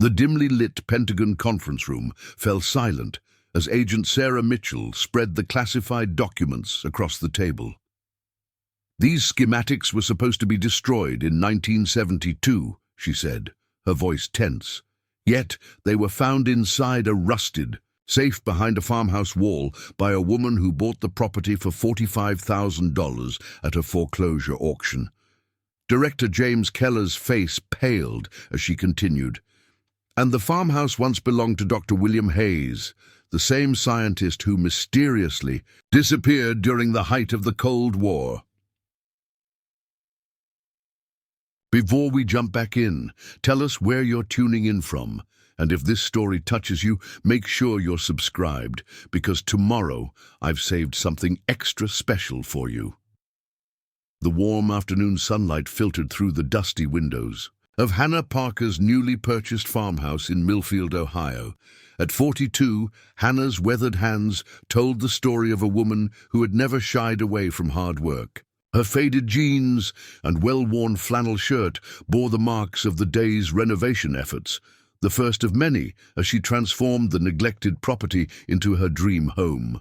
The dimly lit Pentagon conference room fell silent as Agent Sarah Mitchell spread the classified documents across the table. "These schematics were supposed to be destroyed in 1972, she said, her voice tense. Yet they were found inside a rusted safe behind a farmhouse wall by a woman who bought the property for $45,000 at a foreclosure auction." Director James Keller's face paled as she continued. "And the farmhouse once belonged to Dr. William Hayes, the same scientist who mysteriously disappeared during the height of the Cold War." Before we jump back in, tell us where you're tuning in from. And if this story touches you, make sure you're subscribed, because tomorrow I've saved something extra special for you. The warm afternoon sunlight filtered through the dusty windows of Hannah Parker's newly purchased farmhouse in Millfield, Ohio. At 42, Hannah's weathered hands told the story of a woman who had never shied away from hard work. Her faded jeans and well-worn flannel shirt bore the marks of the day's renovation efforts, the first of many as she transformed the neglected property into her dream home.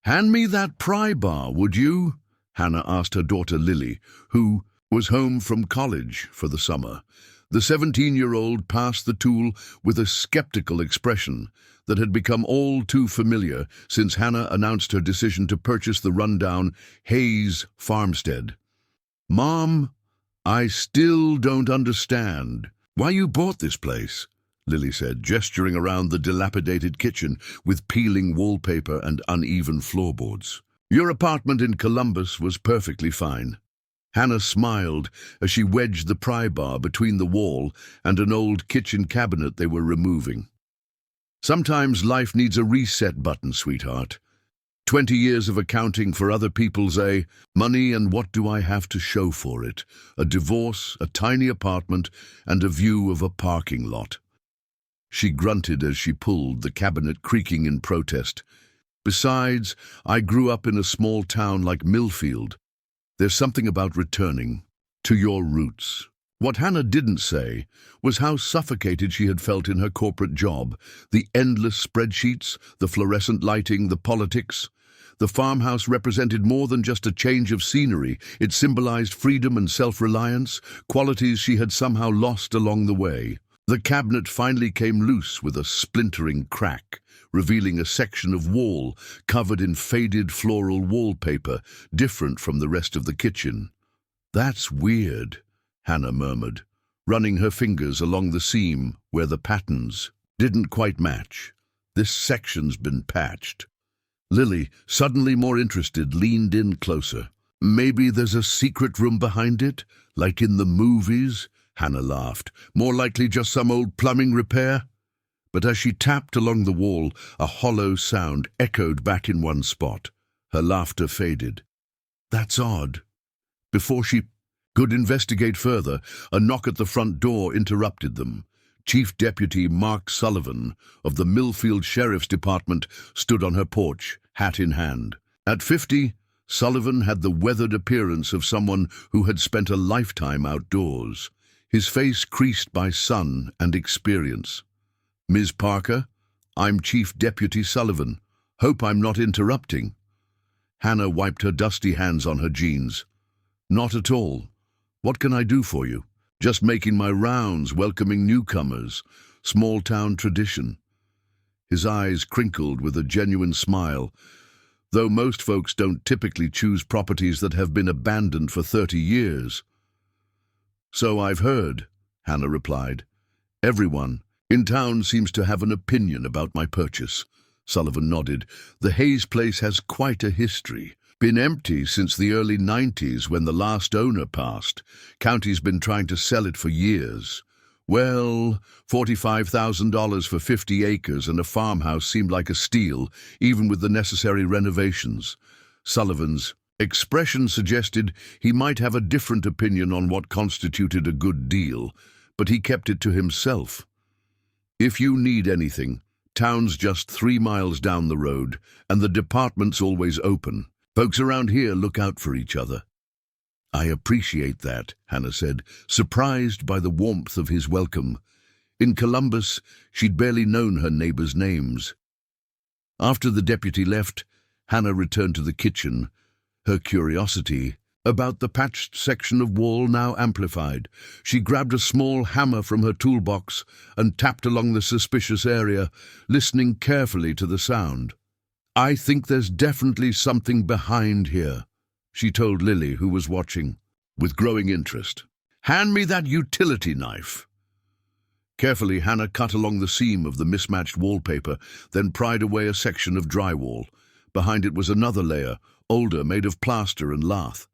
"Hand me that pry bar, would you?" Hannah asked her daughter Lily, who was home from college for the summer. The 17-year-old passed the tool with a skeptical expression that had become all too familiar since Hannah announced her decision to purchase the rundown Hayes farmstead. "Mom, I still don't understand why you bought this place," Lily said, gesturing around the dilapidated kitchen with peeling wallpaper and uneven floorboards. "Your apartment in Columbus was perfectly fine." Hannah smiled as she wedged the pry bar between the wall and an old kitchen cabinet they were removing. "Sometimes life needs a reset button, sweetheart. 20 years of accounting for other people's money, and what do I have to show for it? A divorce, a tiny apartment, and a view of a parking lot." She grunted as she pulled, the cabinet creaking in protest. "Besides, I grew up in a small town like Millfield. There's something about returning to your roots." What Hannah didn't say was how suffocated she had felt in her corporate job. The endless spreadsheets, the fluorescent lighting, the politics. The farmhouse represented more than just a change of scenery. It symbolized freedom and self-reliance, qualities she had somehow lost along the way. The cabinet finally came loose with a splintering crack, revealing a section of wall covered in faded floral wallpaper, different from the rest of the kitchen. "That's weird," Hannah murmured, running her fingers along the seam where the patterns didn't quite match. "This section's been patched." Lily, suddenly more interested, leaned in closer. "Maybe there's a secret room behind it, like in the movies?" Hannah laughed. "More likely just some old plumbing repair." But as she tapped along the wall, a hollow sound echoed back in one spot. Her laughter faded. "That's odd." Before she could investigate further, a knock at the front door interrupted them. Chief Deputy Mark Sullivan of the Millfield Sheriff's Department stood on her porch, hat in hand. At 50, Sullivan had the weathered appearance of someone who had spent a lifetime outdoors, his face creased by sun and experience. "Ms. Parker, I'm Chief Deputy Sullivan. Hope I'm not interrupting." Hannah wiped her dusty hands on her jeans. "Not at all. What can I do for you?" "Just making my rounds, welcoming newcomers. Small-town tradition." His eyes crinkled with a genuine smile. "Though most folks don't typically choose properties that have been abandoned for 30 years. "So I've heard," Hannah replied. "Everyone in town seems to have an opinion about my purchase." Sullivan nodded. "The Hayes place has quite a history. Been empty since the early 90s when the last owner passed. County's been trying to sell it for years. Well, $45,000 for 50 acres and a farmhouse seemed like a steal, even with the necessary renovations." Sullivan's expression suggested he might have a different opinion on what constituted a good deal, but he kept it to himself. "If you need anything, town's just 3 miles down the road, and the department's always open. Folks around here look out for each other." "I appreciate that," Hannah said, surprised by the warmth of his welcome. In Columbus, she'd barely known her neighbors' names. After the deputy left, Hannah returned to the kitchen, her curiosity about the patched section of wall now amplified. She grabbed a small hammer from her toolbox and tapped along the suspicious area, listening carefully to the sound. "I think there's definitely something behind here," she told Lily, who was watching with growing interest. "Hand me that utility knife." Carefully, Hannah cut along the seam of the mismatched wallpaper, then pried away a section of drywall. Behind it was another layer, older, made of plaster and lath.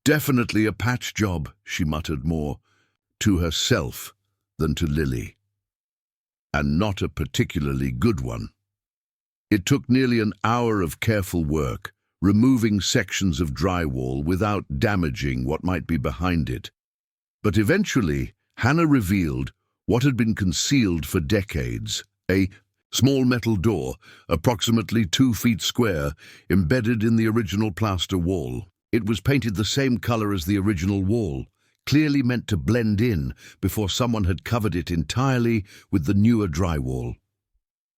"Definitely a patch job," she muttered more to herself than to Lily. "And not a particularly good one." It took nearly an hour of careful work, removing sections of drywall without damaging what might be behind it. But eventually, Hannah revealed what had been concealed for decades: a small metal door, approximately 2 feet square, embedded in the original plaster wall. It was painted the same color as the original wall, clearly meant to blend in before someone had covered it entirely with the newer drywall.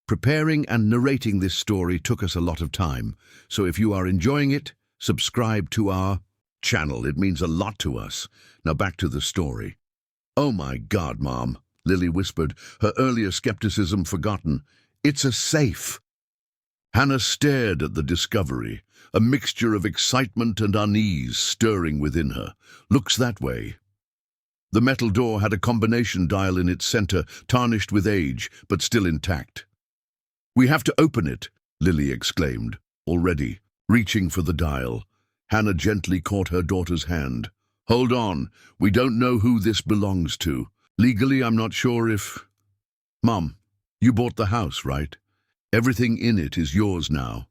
Preparing and narrating this story took us a lot of time, so if you are enjoying it, subscribe to our channel. It means a lot to us. Now back to the story. "Oh my God, Mom," Lily whispered, her earlier skepticism forgotten. "It's a safe." Hannah stared at the discovery, a mixture of excitement and unease stirring within her. "Looks that way." The metal door had a combination dial in its center, tarnished with age, but still intact. "We have to open it," Lily exclaimed, already reaching for the dial. Hannah gently caught her daughter's hand. "Hold on, we don't know who this belongs to. Legally, I'm not sure if—" "Mom, you bought the house, right? Everything in it is yours now."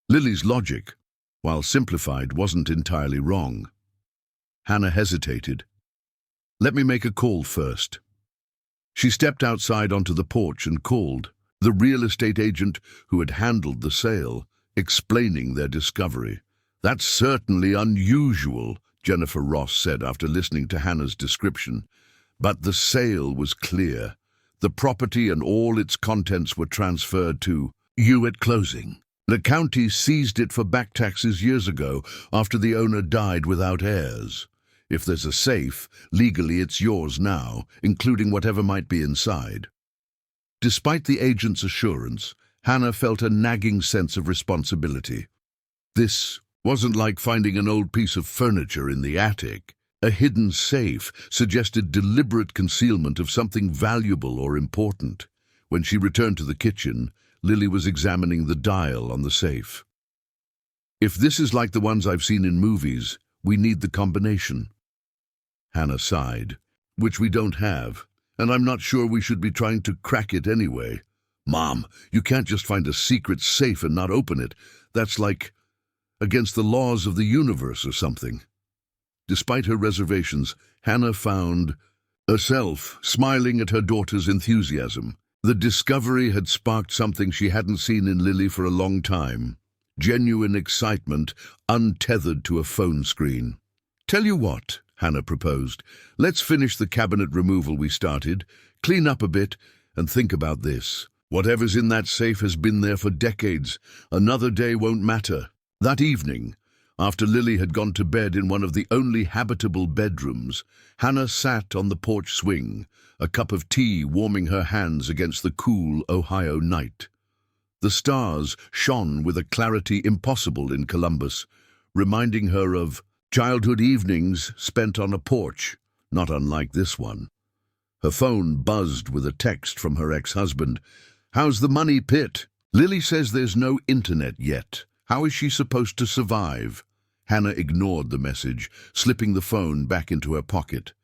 Lily's logic, while simplified, wasn't entirely wrong. Hannah hesitated. "Let me make a call first." She stepped outside onto the porch and called the real estate agent who had handled the sale, explaining their discovery. "That's certainly unusual," Jennifer Ross said after listening to Hannah's description. "But the sale was clear. The property and all its contents were transferred to you at closing. The county seized it for back taxes years ago after the owner died without heirs. If there's a safe, legally it's yours now, including whatever might be inside." Despite the agent's assurance, Hannah felt a nagging sense of responsibility. This wasn't like finding an old piece of furniture in the attic. A hidden safe suggested deliberate concealment of something valuable or important. When she returned to the kitchen, Lily was examining the dial on the safe. "If this is like the ones I've seen in movies, we need the combination." Hannah sighed. "Which we don't have, and I'm not sure we should be trying to crack it anyway." "Mom, you can't just find a secret safe and not open it. That's like against the laws of the universe or something." Despite her reservations, Hannah found herself smiling at her daughter's enthusiasm. The discovery had sparked something she hadn't seen in Lily for a long time: genuine excitement, untethered to a phone screen. "Tell you what," Hannah proposed, "let's finish the cabinet removal we started, clean up a bit, and think about this. Whatever's in that safe has been there for decades. Another day won't matter." That evening, after Lily had gone to bed in one of the only habitable bedrooms, Hannah sat on the porch swing, a cup of tea warming her hands against the cool Ohio night. The stars shone with a clarity impossible in Columbus, reminding her of childhood evenings spent on a porch, not unlike this one. Her phone buzzed with a text from her ex-husband. "How's the money pit? Lily says there's no internet yet. How is she supposed to survive?" Hannah ignored the message, slipping the phone back into her pocket.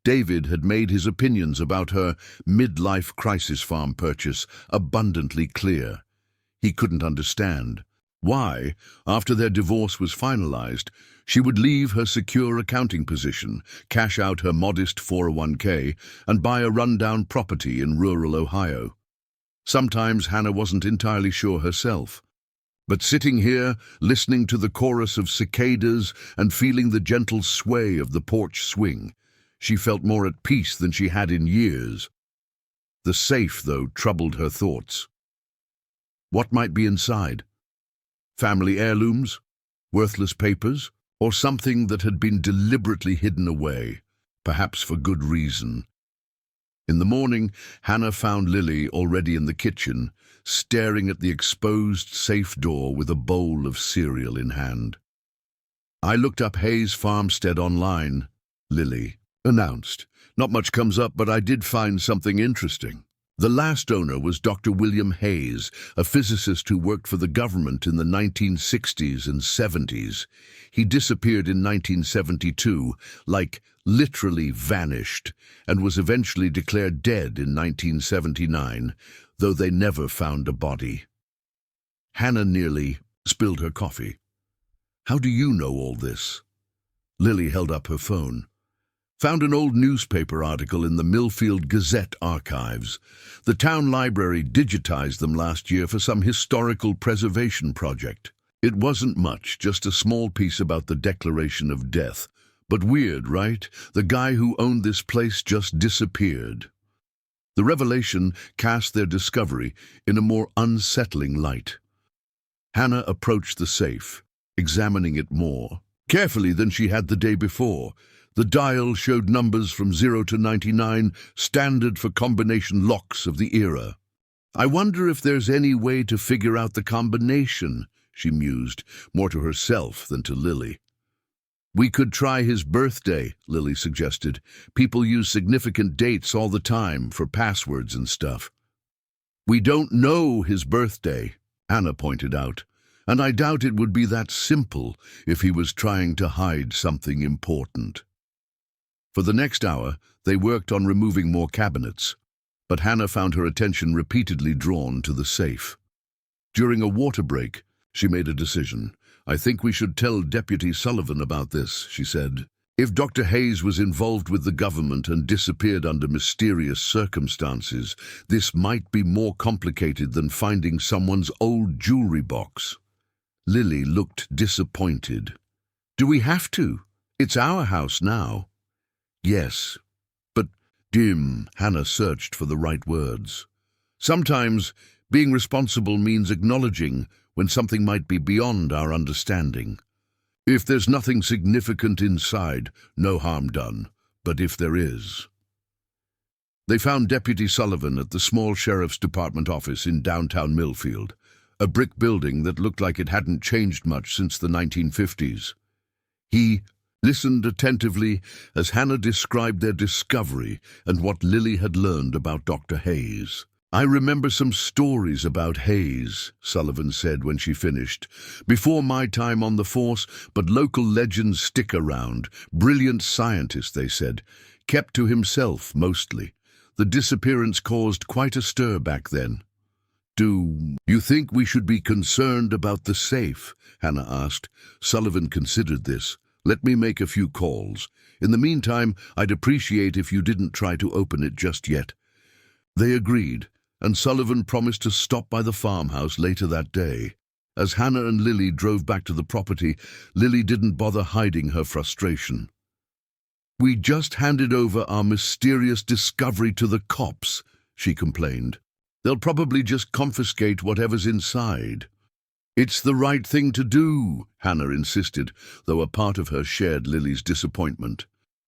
David had made his opinions about her midlife crisis farm purchase abundantly clear. He couldn't understand why, after their divorce was finalized, she would leave her secure accounting position, cash out her modest 401k, and buy a rundown property in rural Ohio. Sometimes Hannah wasn't entirely sure herself. But sitting here, listening to the chorus of cicadas and feeling the gentle sway of the porch swing, she felt more at peace than she had in years. The safe, though, troubled her thoughts. What might be inside? Family heirlooms? Worthless papers? Or something that had been deliberately hidden away, perhaps for good reason? In the morning, Hannah found Lily already in the kitchen, staring at the exposed safe door with a bowl of cereal in hand. "I looked up Hayes Farmstead online," Lily announced. "Not much comes up, but I did find something interesting. The last owner was Dr. William Hayes, a physicist who worked for the government in the 1960s and 70s. He disappeared in 1972, like literally vanished, and was eventually declared dead in 1979, though they never found a body." Hannah nearly spilled her coffee. "How do you know all this?" Lily held up her phone. "Found an old newspaper article in the Millfield Gazette archives. The town library digitized them last year for some historical preservation project. It wasn't much, just a small piece about the declaration of death. But weird, right? The guy who owned this place just disappeared." The revelation cast their discovery in a more unsettling light. Hannah approached the safe, examining it more carefully than she had the day before. The dial showed numbers from 0 to 99, standard for combination locks of the era. "I wonder if there's any way to figure out the combination," she mused, more to herself than to Lily. "We could try his birthday," Lily suggested. "People use significant dates all the time for passwords and stuff." "We don't know his birthday," Hannah pointed out, "and I doubt it would be that simple if he was trying to hide something important." For the next hour, they worked on removing more cabinets, but Hannah found her attention repeatedly drawn to the safe. During a water break, she made a decision. "I think we should tell Deputy Sullivan about this," she said. "If Dr. Hayes was involved with the government and disappeared under mysterious circumstances, this might be more complicated than finding someone's old jewelry box." Lily looked disappointed. "Do we have to? It's our house now." "Yes, but Hannah searched for the right words. "Sometimes being responsible means acknowledging when something might be beyond our understanding. If there's nothing significant inside, no harm done. But if there is..." They found Deputy Sullivan at the small sheriff's department office in downtown Millfield, a brick building that looked like it hadn't changed much since the 1950s. He listened attentively as Hannah described their discovery and what Lily had learned about Dr. Hayes. "I remember some stories about Hayes," Sullivan said when she finished. "Before my time on the force, but local legends stick around. Brilliant scientist, they said. Kept to himself, mostly. The disappearance caused quite a stir back then." "Do you think we should be concerned about the safe?" Hannah asked. Sullivan considered this. "Let me make a few calls. In the meantime, I'd appreciate if you didn't try to open it just yet." They agreed, and Sullivan promised to stop by the farmhouse later that day. As Hannah and Lily drove back to the property, Lily didn't bother hiding her frustration. "We just handed over our mysterious discovery to the cops," she complained. "They'll probably just confiscate whatever's inside." "It's the right thing to do," Hannah insisted, though a part of her shared Lily's disappointment.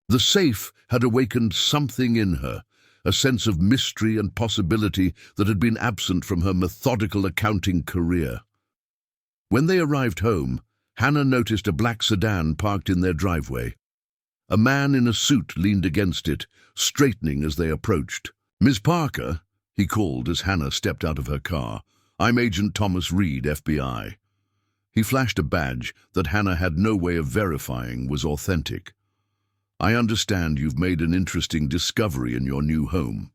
The safe had awakened something in her, a sense of mystery and possibility that had been absent from her methodical accounting career. When they arrived home, Hannah noticed a black sedan parked in their driveway. A man in a suit leaned against it, straightening as they approached. "Miss Parker," he called as Hannah stepped out of her car. "I'm Agent Thomas Reed, FBI." He flashed a badge that Hannah had no way of verifying was authentic. "I understand you've made an interesting discovery in your new home."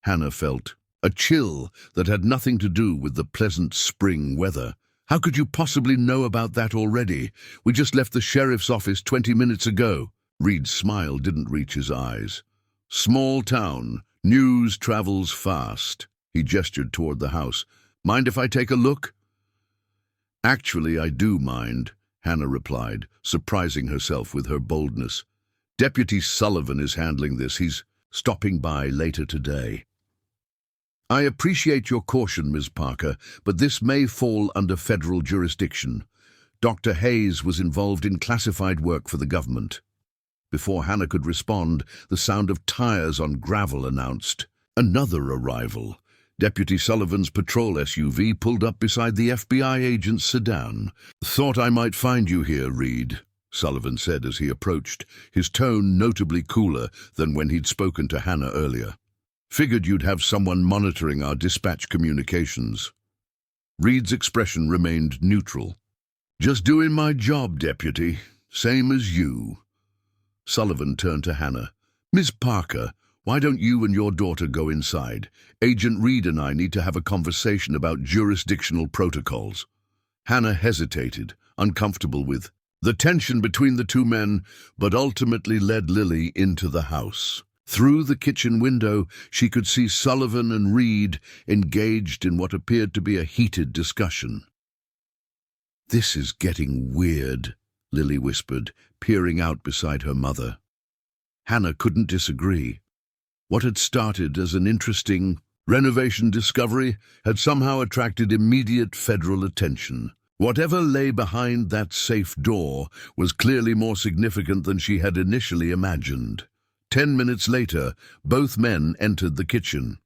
Hannah felt a chill that had nothing to do with the pleasant spring weather. "How could you possibly know about that already? We just left the sheriff's office 20 minutes ago." Reed's smile didn't reach his eyes. "Small town. News travels fast." He gestured toward the house. "Mind if I take a look?" "Actually, I do mind," Hannah replied, surprising herself with her boldness. "Deputy Sullivan is handling this. He's stopping by later today." I appreciate your caution, Ms. Parker, but this may fall under federal jurisdiction. Dr. Hayes was involved in classified work for the government. Before Hannah could respond, the sound of tires on gravel announced another arrival. Deputy Sullivan's patrol SUV pulled up beside the FBI agent's sedan. "Thought I might find you here, Reed," Sullivan said as he approached, his tone notably cooler than when he'd spoken to Hannah earlier. "Figured you'd have someone monitoring our dispatch communications." Reed's expression remained neutral. "Just doing my job, Deputy. Same as you." Sullivan turned to Hannah. "Miss Parker, why don't you and your daughter go inside? Agent Reed and I need to have a conversation about jurisdictional protocols." Hannah hesitated, uncomfortable with the tension between the two men, but ultimately led Lily into the house. Through the kitchen window, she could see Sullivan and Reed engaged in what appeared to be a heated discussion. "This is getting weird," Lily whispered, peering out beside her mother. Hannah couldn't disagree. What had started as an interesting renovation discovery had somehow attracted immediate federal attention. Whatever lay behind that safe door was clearly more significant than she had initially imagined. 10 minutes later, both men entered the kitchen.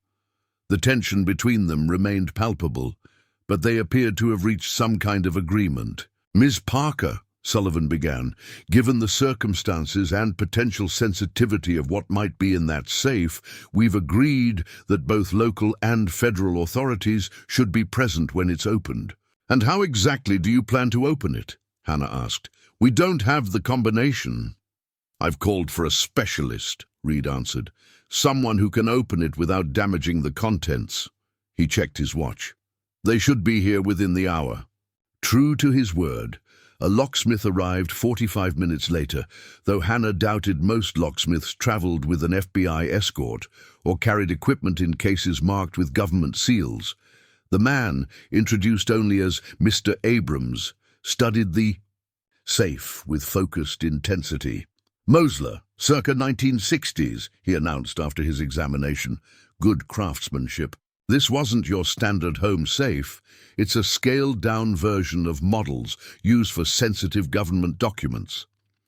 The tension between them remained palpable, but they appeared to have reached some kind of agreement. "Ms. Parker," Sullivan began, "given the circumstances and potential sensitivity of what might be in that safe, we've agreed that both local and federal authorities should be present when it's opened." "And how exactly do you plan to open it?" Hannah asked. "We don't have the combination." "I've called for a specialist," Reed answered. "Someone who can open it without damaging the contents." He checked his watch. "They should be here within the hour." True to his word, a locksmith arrived 45 minutes later, though Hannah doubted most locksmiths traveled with an FBI escort or carried equipment in cases marked with government seals. The man, introduced only as Mr. Abrams, studied the safe with focused intensity. "Mosler, circa 1960s, he announced after his examination. "Good craftsmanship. This wasn't your standard home safe. It's a scaled-down version of models used for sensitive government documents."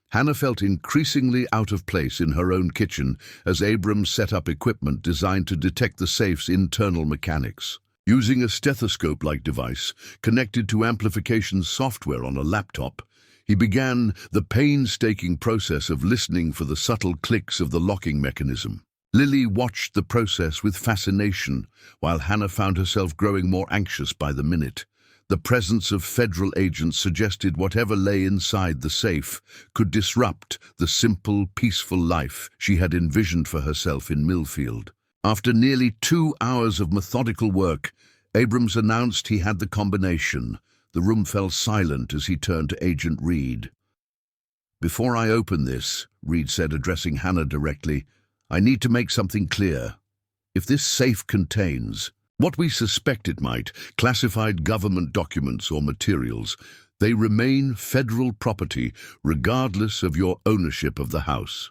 Hannah felt increasingly out of place in her own kitchen as Abrams set up equipment designed to detect the safe's internal mechanics. Using a stethoscope-like device connected to amplification software on a laptop, he began the painstaking process of listening for the subtle clicks of the locking mechanism. Lily watched the process with fascination, while Hannah found herself growing more anxious by the minute. The presence of federal agents suggested whatever lay inside the safe could disrupt the simple, peaceful life she had envisioned for herself in Millfield. After nearly 2 hours of methodical work, Abrams announced he had the combination. The room fell silent as he turned to Agent Reed. "Before I open this," Reed said, addressing Hannah directly, "I need to make something clear. If this safe contains what we suspect it might, classified government documents or materials, they remain federal property regardless of your ownership of the house."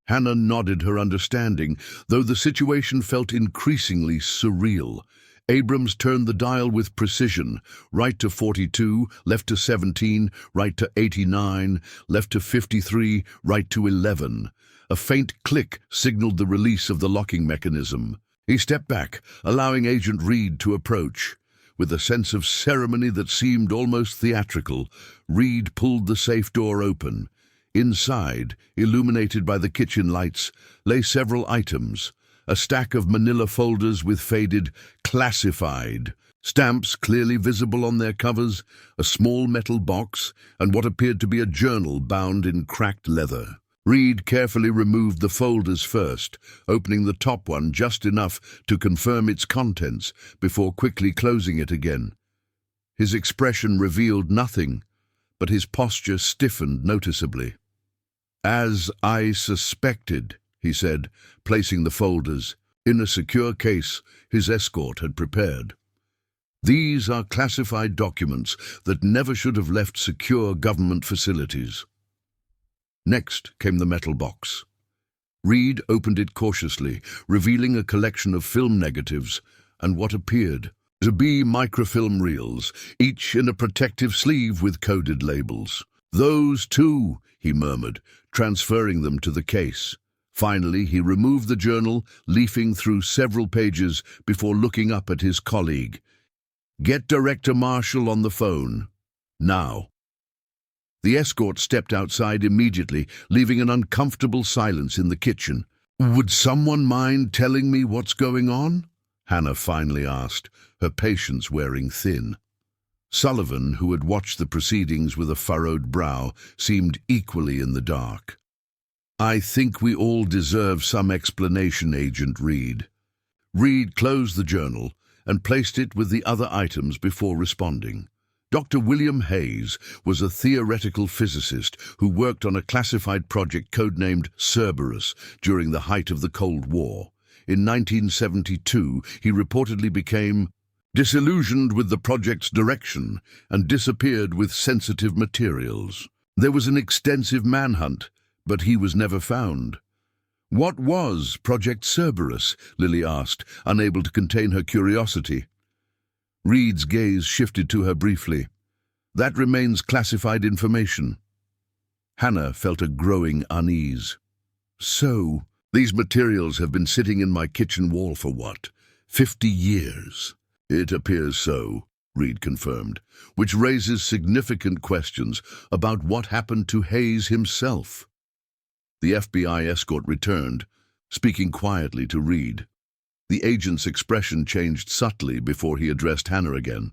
Hannah nodded her understanding, though the situation felt increasingly surreal. Abrams turned the dial with precision, right to 42, left to 17, right to 89, left to 53, right to 11. A faint click signaled the release of the locking mechanism. He stepped back, allowing Agent Reed to approach. With a sense of ceremony that seemed almost theatrical, Reed pulled the safe door open. Inside, illuminated by the kitchen lights, lay several items. A stack of manila folders with faded "classified" stamps clearly visible on their covers, a small metal box, and what appeared to be a journal bound in cracked leather. Reed carefully removed the folders first, opening the top one just enough to confirm its contents before quickly closing it again. His expression revealed nothing, but his posture stiffened noticeably. "As I suspected," he said, placing the folders in a secure case his escort had prepared. "These are classified documents that never should have left secure government facilities." Next came the metal box. Reed opened it cautiously, revealing a collection of film negatives and what appeared to be microfilm reels, each in a protective sleeve with coded labels. "Those too," he murmured, transferring them to the case. Finally, he removed the journal, leafing through several pages before looking up at his colleague. "Get Director Marshall on the phone. Now." The escort stepped outside immediately, leaving an uncomfortable silence in the kitchen. "Would someone mind telling me what's going on?" Hannah finally asked, her patience wearing thin. Sullivan, who had watched the proceedings with a furrowed brow, seemed equally in the dark. "I think we all deserve some explanation, Agent Reed." Reed closed the journal and placed it with the other items before responding. Dr. William Hayes was a theoretical physicist who worked on a classified project codenamed Cerberus during the height of the Cold War. In 1972, he reportedly became disillusioned with the project's direction and disappeared with sensitive materials. There was an extensive manhunt, but he was never found. "What was Project Cerberus?" Lily asked, unable to contain her curiosity. Reed's gaze shifted to her briefly. "That remains classified information." Hannah felt a growing unease. "So, these materials have been sitting in my kitchen wall for what, 50 years? "It appears so," Reed confirmed, which raises significant questions about what happened to Hayes himself. The FBI escort returned, speaking quietly to Reed. The agent's expression changed subtly before he addressed Hannah again.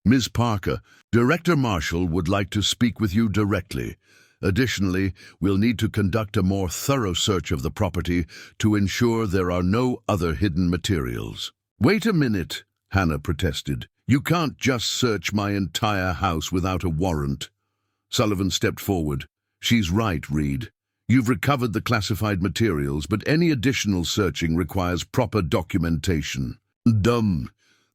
"Ms. Parker, Director Marshall would like to speak with you directly. Additionally, we'll need to conduct a more thorough search of the property to ensure there are no other hidden materials." "Wait a minute," Hannah protested. "You can't just search my entire house without a warrant." Sullivan stepped forward. "She's right, Reed. You've recovered the classified materials, but any additional searching requires proper documentation." "Dumb."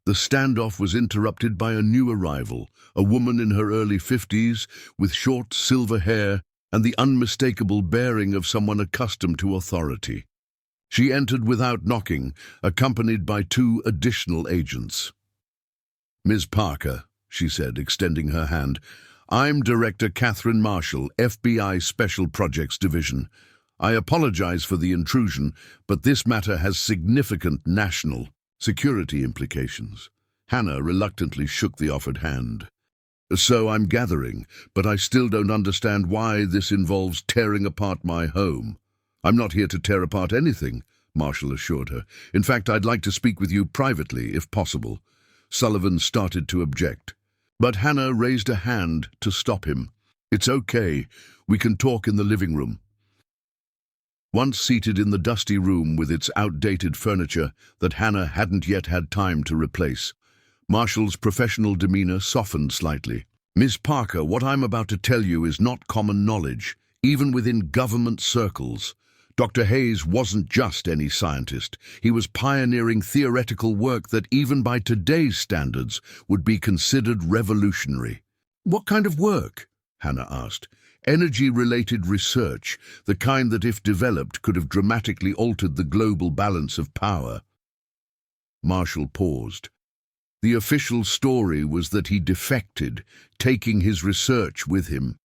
The standoff was interrupted by a new arrival, a woman in her early 50s, with short silver hair and the unmistakable bearing of someone accustomed to authority. She entered without knocking, accompanied by 2 additional agents. "Ms. Parker," she said, extending her hand, "I'm Director Catherine Marshall, FBI Special Projects Division. I apologize for the intrusion, but this matter has significant national security implications." Hannah reluctantly shook the offered hand. "So I'm gathering, but I still don't understand why this involves tearing apart my home." "I'm not here to tear apart anything," Marshall assured her. "In fact, I'd like to speak with you privately, if possible." Sullivan started to object, but Hannah raised a hand to stop him. "It's okay. We can talk in the living room." Once seated in the dusty room with its outdated furniture that Hannah hadn't yet had time to replace, Marshall's professional demeanor softened slightly. "Miss Parker, what I'm about to tell you is not common knowledge, even within government circles. Dr. Hayes wasn't just any scientist. He was pioneering theoretical work that even by today's standards would be considered revolutionary." "What kind of work?" Hannah asked. "Energy-related research, the kind that, if developed, could have dramatically altered the global balance of power." Marshall paused. The official story was that he defected, taking his research with him.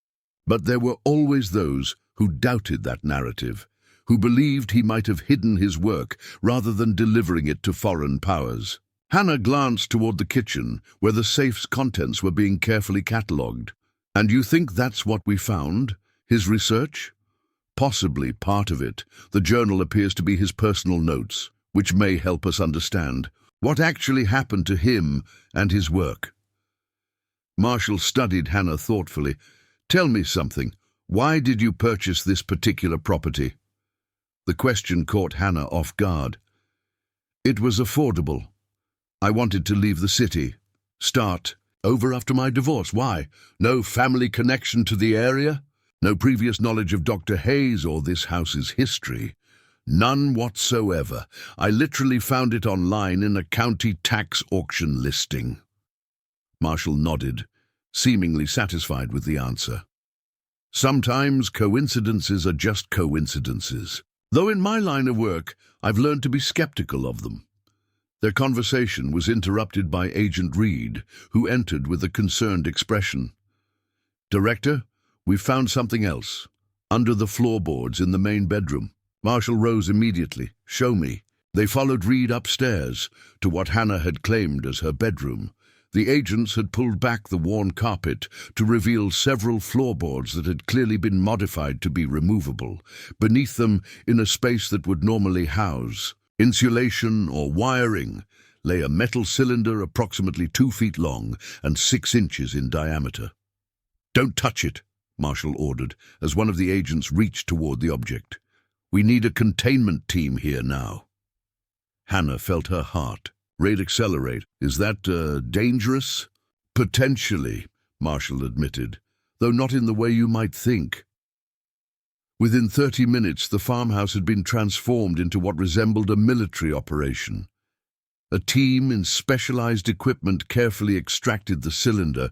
But there were always those who doubted that narrative, who believed he might have hidden his work rather than delivering it to foreign powers. Hannah glanced toward the kitchen, where the safe's contents were being carefully catalogued. "And you think that's what we found? His research?" "Possibly part of it. The journal appears to be his personal notes, which may help us understand what actually happened to him and his work." Marshall studied Hannah thoughtfully. "Tell me something. Why did you purchase this particular property?" The question caught Hannah off guard. "It was affordable. I wanted to leave the city. Start over after my divorce. Why? No family connection to the area? No previous knowledge of Dr. Hayes or this house's history? None whatsoever. I literally found it online in a county tax auction listing." Marshall nodded, seemingly satisfied with the answer. "Sometimes coincidences are just coincidences." Though in my line of work, I've learned to be skeptical of them. Their conversation was interrupted by Agent Reed, who entered with a concerned expression. "Director, we've found something else. Under the floorboards in the main bedroom." Marshall rose immediately. "Show me." They followed Reed upstairs to what Hannah had claimed as her bedroom. The agents had pulled back the worn carpet to reveal several floorboards that had clearly been modified to be removable. Beneath them, in a space that would normally house insulation or wiring, lay a metal cylinder approximately 2 feet long and 6 inches in diameter. "Don't touch it," Marshall ordered, as one of the agents reached toward the object. "We need a containment team here now." Hannah felt her heart rate accelerate. "Is that dangerous?" "Potentially," Marshall admitted, "though not in the way you might think." Within 30 minutes, the farmhouse had been transformed into what resembled a military operation. A team in specialized equipment carefully extracted the cylinder,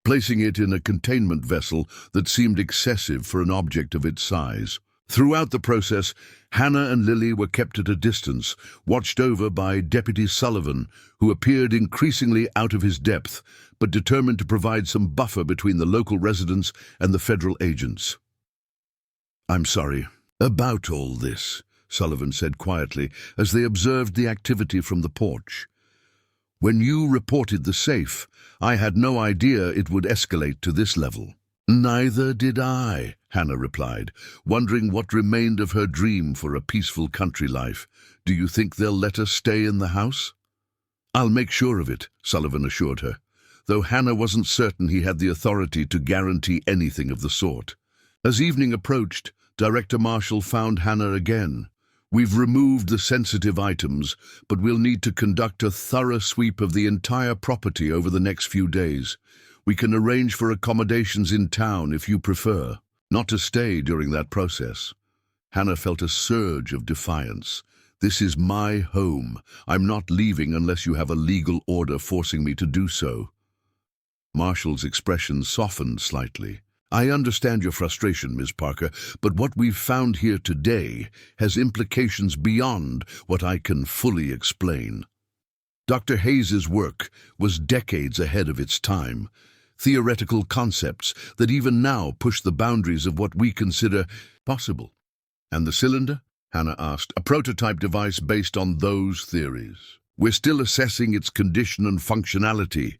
placing it in a containment vessel that seemed excessive for an object of its size. Throughout the process, Hannah and Lily were kept at a distance, watched over by Deputy Sullivan, who appeared increasingly out of his depth, but determined to provide some buffer between the local residents and the federal agents. "I'm sorry about all this," Sullivan said quietly as they observed the activity from the porch. "When you reported the safe, I had no idea it would escalate to this level." "Neither did I," Hannah replied, wondering what remained of her dream for a peaceful country life. "Do you think they'll let us stay in the house?" "I'll make sure of it," Sullivan assured her, though Hannah wasn't certain he had the authority to guarantee anything of the sort. As evening approached, Director Marshall found Hannah again. "We've removed the sensitive items, but we'll need to conduct a thorough sweep of the entire property over the next few days. We can arrange for accommodations in town if you prefer, not to stay during that process." Hannah felt a surge of defiance. "This is my home. I'm not leaving unless you have a legal order forcing me to do so." Marshall's expression softened slightly. "I understand your frustration, Ms. Parker, but what we've found here today has implications beyond what I can fully explain." Dr. Hayes's work was decades ahead of its time. Theoretical concepts that even now push the boundaries of what we consider possible. "And the cylinder?" Hannah asked. "A prototype device based on those theories. We're still assessing its condition and functionality,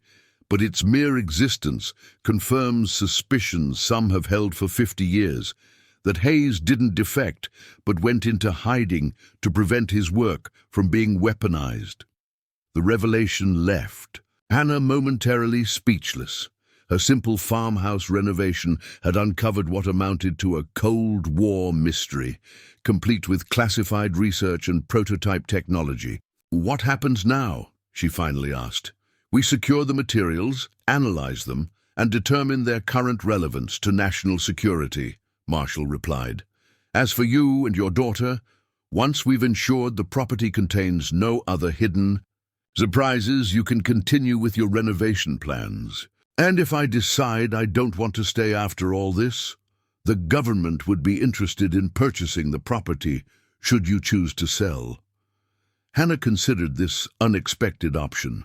but its mere existence confirms suspicions some have held for 50 years, that Hayes didn't defect, but went into hiding to prevent his work from being weaponized." The revelation left Hannah momentarily speechless. Her simple farmhouse renovation had uncovered what amounted to a Cold War mystery, complete with classified research and prototype technology. "What happens now?" she finally asked. "We secure the materials, analyze them, and determine their current relevance to national security," Marshall replied. "As for you and your daughter, once we've ensured the property contains no other hidden surprises, you can continue with your renovation plans. And if I decide I don't want to stay after all this, the government would be interested in purchasing the property should you choose to sell." Hannah considered this unexpected option.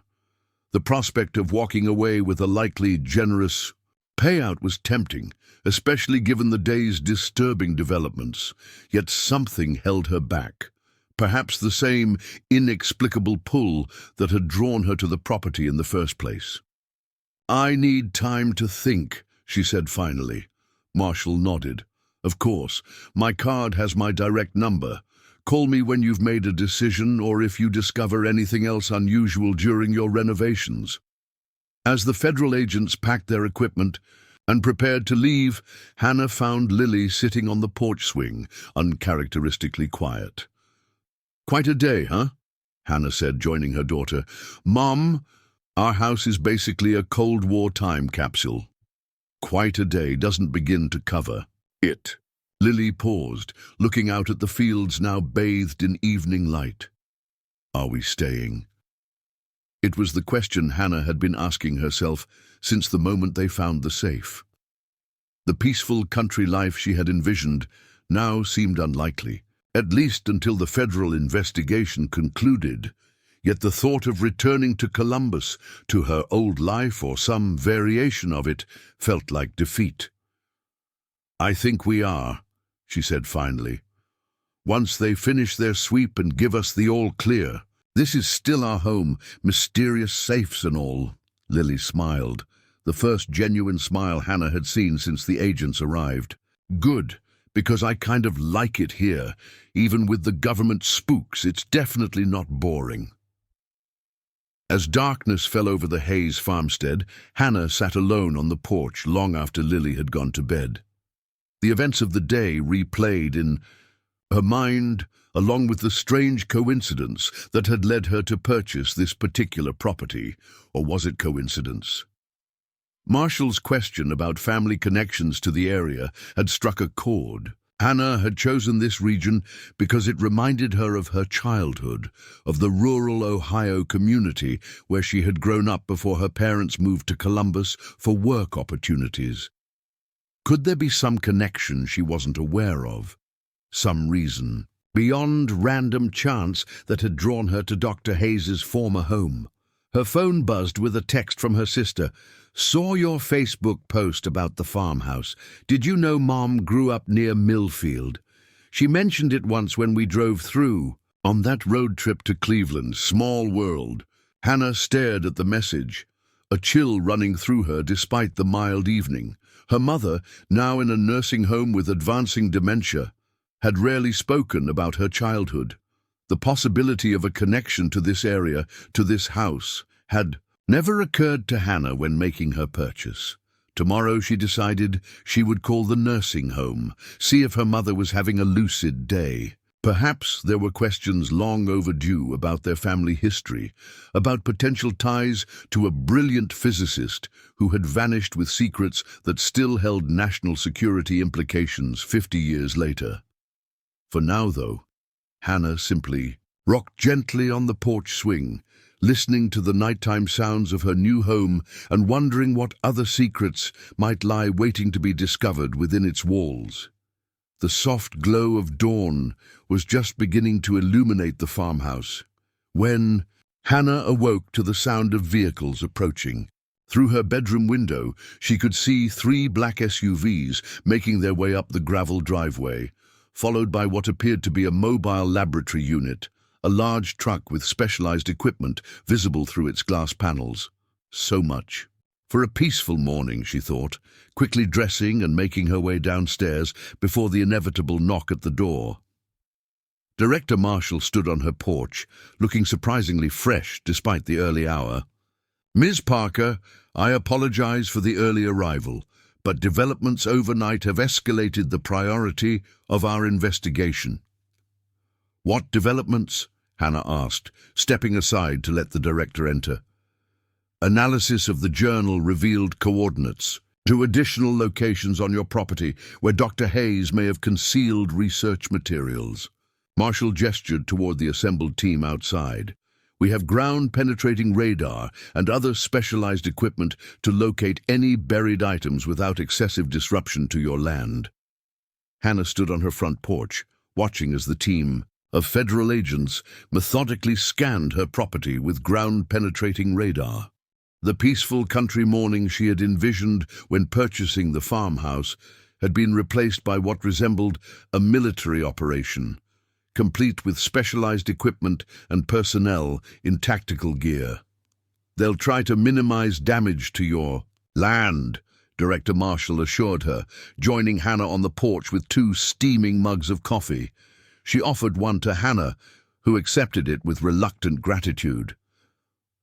The prospect of walking away with a likely generous payout was tempting, especially given the day's disturbing developments, yet something held her back. Perhaps the same inexplicable pull that had drawn her to the property in the first place. "I need time to think," she said finally. Marshall nodded. "Of course, my card has my direct number. Call me when you've made a decision or if you discover anything else unusual during your renovations." As the federal agents packed their equipment and prepared to leave, Hannah found Lily sitting on the porch swing, uncharacteristically quiet. "Quite a day, huh?" Hannah said, joining her daughter. "Mom, our house is basically a Cold War time capsule." "Quite a day" doesn't begin to cover it. Lily paused, looking out at the fields now bathed in evening light. "Are we staying?" It was the question Hannah had been asking herself since the moment they found the safe. The peaceful country life she had envisioned now seemed unlikely. at least until the federal investigation concluded. Yet the thought of returning to Columbus, to her old life or some variation of it, felt like defeat. "I think we are," she said finally. "Once they finish their sweep and give us the all clear. This is still our home, mysterious safes and all." Lily smiled, the first genuine smile Hannah had seen since the agents arrived. "Good, because I kind of like it here. Even with the government spooks, it's definitely not boring." As darkness fell over the Hayes farmstead, Hannah sat alone on the porch long after Lily had gone to bed. The events of the day replayed in her mind, along with the strange coincidence that had led her to purchase this particular property. Or was it coincidence? Marshall's question about family connections to the area had struck a chord. Hannah had chosen this region because it reminded her of her childhood, of the rural Ohio community where she had grown up before her parents moved to Columbus for work opportunities. Could there be some connection she wasn't aware of? Some reason, beyond random chance, that had drawn her to Dr. Hayes's former home? Her phone buzzed with a text from her sister. "Saw your Facebook post about the farmhouse. Did you know Mom grew up near Millfield? She mentioned it once when we drove through on that road trip to Cleveland. Small world." Hannah stared at the message, a chill running through her despite the mild evening. Her mother, now in a nursing home with advancing dementia, had rarely spoken about her childhood. The possibility of a connection to this area, to this house, had never occurred to Hannah when making her purchase. Tomorrow, she decided, she would call the nursing home, see if her mother was having a lucid day. Perhaps there were questions long overdue about their family history, about potential ties to a brilliant physicist who had vanished with secrets that still held national security implications 50 years later. For now, though, Hannah simply rocked gently on the porch swing, listening to the nighttime sounds of her new home and wondering what other secrets might lie waiting to be discovered within its walls. The soft glow of dawn was just beginning to illuminate the farmhouse when Hannah awoke to the sound of vehicles approaching. Through her bedroom window, she could see 3 black SUVs making their way up the gravel driveway, followed by what appeared to be a mobile laboratory unit, a large truck with specialized equipment visible through its glass panels. So much. For a peaceful morning, she thought, quickly dressing and making her way downstairs before the inevitable knock at the door. Director Marshall stood on her porch, looking surprisingly fresh despite the early hour. "Ms. Parker, I apologize for the early arrival, but developments overnight have escalated the priority of our investigation." "What developments?" Hannah asked, stepping aside to let the director enter. "Analysis of the journal revealed coordinates to additional locations on your property where Dr. Hayes may have concealed research materials." Marshall gestured toward the assembled team outside. "We have ground-penetrating radar and other specialized equipment to locate any buried items without excessive disruption to your land." Hannah stood on her front porch, watching as the team of federal agents methodically scanned her property with ground-penetrating radar. The peaceful country morning she had envisioned when purchasing the farmhouse had been replaced by what resembled a military operation, complete with specialized equipment and personnel in tactical gear. "They'll try to minimize damage to your land," Director Marshall assured her, joining Hannah on the porch with 2 steaming mugs of coffee. She offered one to Hannah, who accepted it with reluctant gratitude.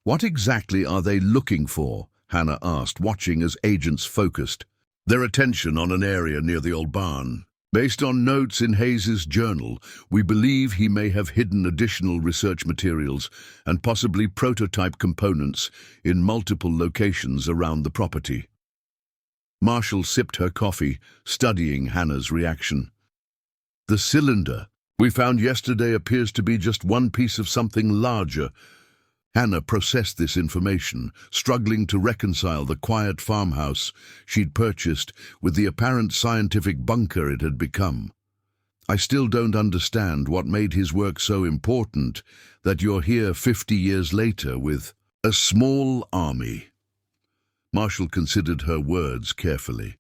"What exactly are they looking for?" Hannah asked, watching as agents focused their attention on an area near the old barn. "Based on notes in Hayes's journal, we believe he may have hidden additional research materials and possibly prototype components in multiple locations around the property." Marshall sipped her coffee, studying Hannah's reaction. "The cylinder we found yesterday appears to be just one piece of something larger." Hannah processed this information, struggling to reconcile the quiet farmhouse she'd purchased with the apparent scientific bunker it had become. I still don't understand what made his work so important that you're here 50 years later with a small army." Marshall considered her words carefully.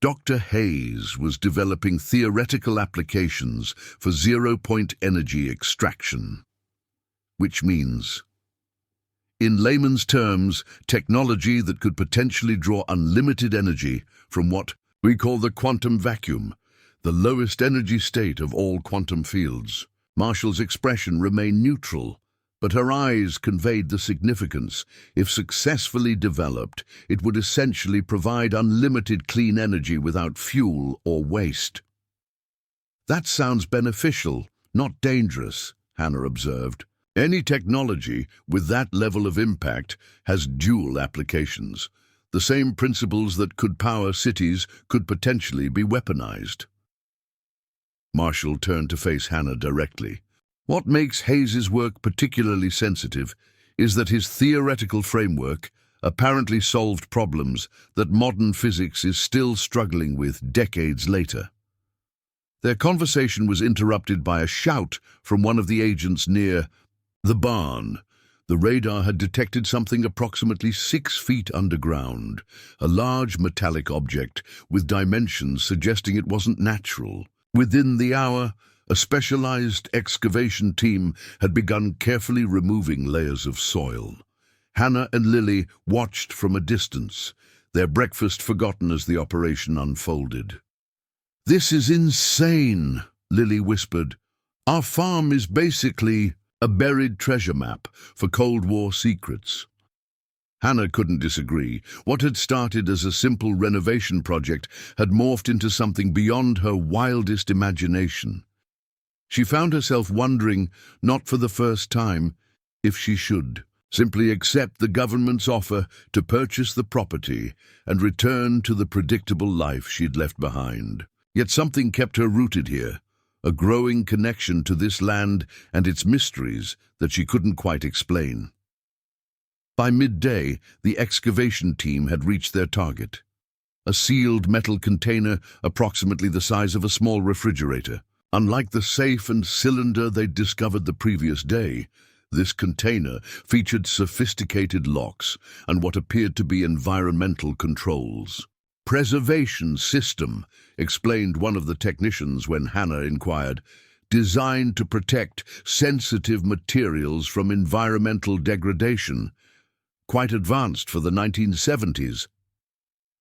Dr. Hayes was developing theoretical applications for zero-point energy extraction, which means, in layman's terms, technology that could potentially draw unlimited energy from what we call the quantum vacuum, the lowest energy state of all quantum fields. Marshall's expression remained neutral, but her eyes conveyed the significance. If successfully developed, it would essentially provide unlimited clean energy without fuel or waste. "That sounds beneficial, not dangerous," Hannah observed. "Any technology with that level of impact has dual applications. The same principles that could power cities could potentially be weaponized." Marshall turned to face Hannah directly. "What makes Hayes's work particularly sensitive is that his theoretical framework apparently solved problems that modern physics is still struggling with decades later." Their conversation was interrupted by a shout from one of the agents near the barn. The radar had detected something approximately 6 feet underground, a large metallic object with dimensions suggesting it wasn't natural. Within the hour, a specialized excavation team had begun carefully removing layers of soil. Hannah and Lily watched from a distance, their breakfast forgotten as the operation unfolded. "This is insane," Lily whispered. "Our farm is basically a buried treasure map for Cold War secrets." Hannah couldn't disagree. What had started as a simple renovation project had morphed into something beyond her wildest imagination. She found herself wondering, not for the first time, if she should simply accept the government's offer to purchase the property and return to the predictable life she'd left behind. Yet something kept her rooted here, a growing connection to this land and its mysteries that she couldn't quite explain. By midday, the excavation team had reached their target, a sealed metal container approximately the size of a small refrigerator. Unlike the safe and cylinder they'd discovered the previous day, this container featured sophisticated locks and what appeared to be environmental controls. "Preservation system," explained one of the technicians when Hannah inquired, "designed to protect sensitive materials from environmental degradation. Quite advanced for the 1970s.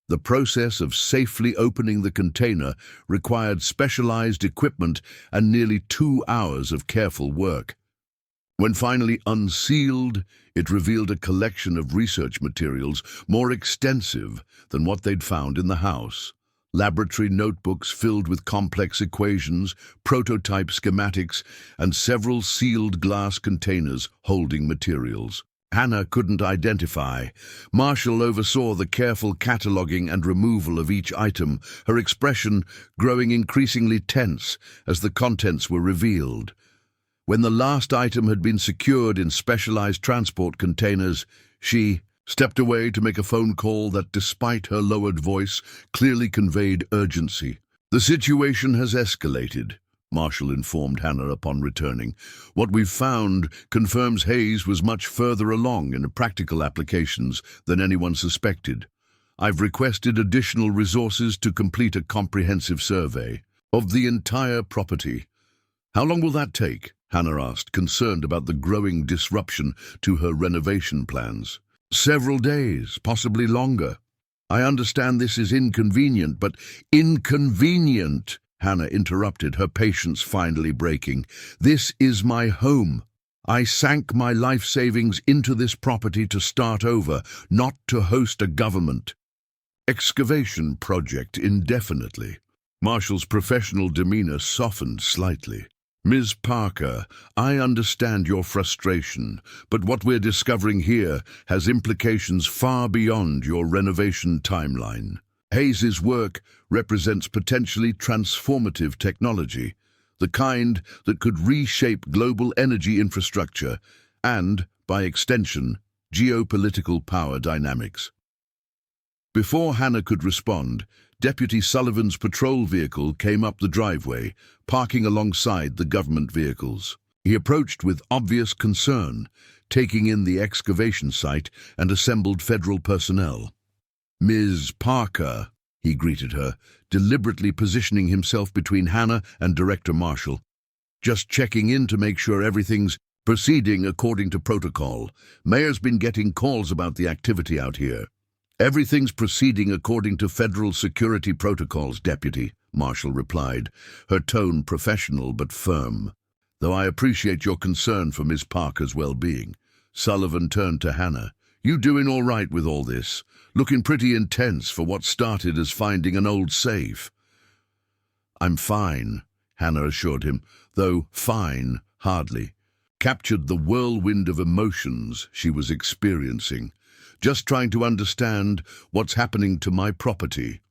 The process of safely opening the container required specialized equipment and nearly 2 hours of careful work. When finally unsealed, it revealed a collection of research materials more extensive than what they'd found in the house. Laboratory notebooks filled with complex equations, prototype schematics, and several sealed glass containers holding materials Hannah couldn't identify. Marshall oversaw the careful cataloging and removal of each item, her expression growing increasingly tense as the contents were revealed. When the last item had been secured in specialized transport containers, she stepped away to make a phone call that, despite her lowered voice, clearly conveyed urgency. "The situation has escalated," Marshall informed Hannah upon returning. "What we've found confirms Hayes was much further along in practical applications than anyone suspected. I've requested additional resources to complete a comprehensive survey of the entire property." "How long will that take?" Hannah asked, concerned about the growing disruption to her renovation plans. "Several days, possibly longer. I understand this is inconvenient, but—" "Inconvenient!" Hannah interrupted, her patience finally breaking. "This is my home. I sank my life savings into this property to start over, not to host a government excavation project indefinitely." Marshall's professional demeanor softened slightly. "Ms. Parker, I understand your frustration, but what we're discovering here has implications far beyond your renovation timeline. Hayes's work represents potentially transformative technology, the kind that could reshape global energy infrastructure and, by extension, geopolitical power dynamics." Before Hannah could respond, Deputy Sullivan's patrol vehicle came up the driveway, parking alongside the government vehicles. He approached with obvious concern, taking in the excavation site and assembled federal personnel. "Ms. Parker," he greeted her, deliberately positioning himself between Hannah and Director Marshall. "Just checking in to make sure everything's proceeding according to protocol. Mayor's been getting calls about the activity out here." "Everything's proceeding according to federal security protocols, Deputy," Marshall replied, her tone professional but firm. "Though I appreciate your concern for Miss Parker's well-being." Sullivan turned to Hannah. "You doing all right with all this? Looking pretty intense for what started as finding an old safe." "I'm fine," Hannah assured him, though fine, hardly. Captured the whirlwind of emotions she was experiencing. "Just trying to understand what's happening to my property."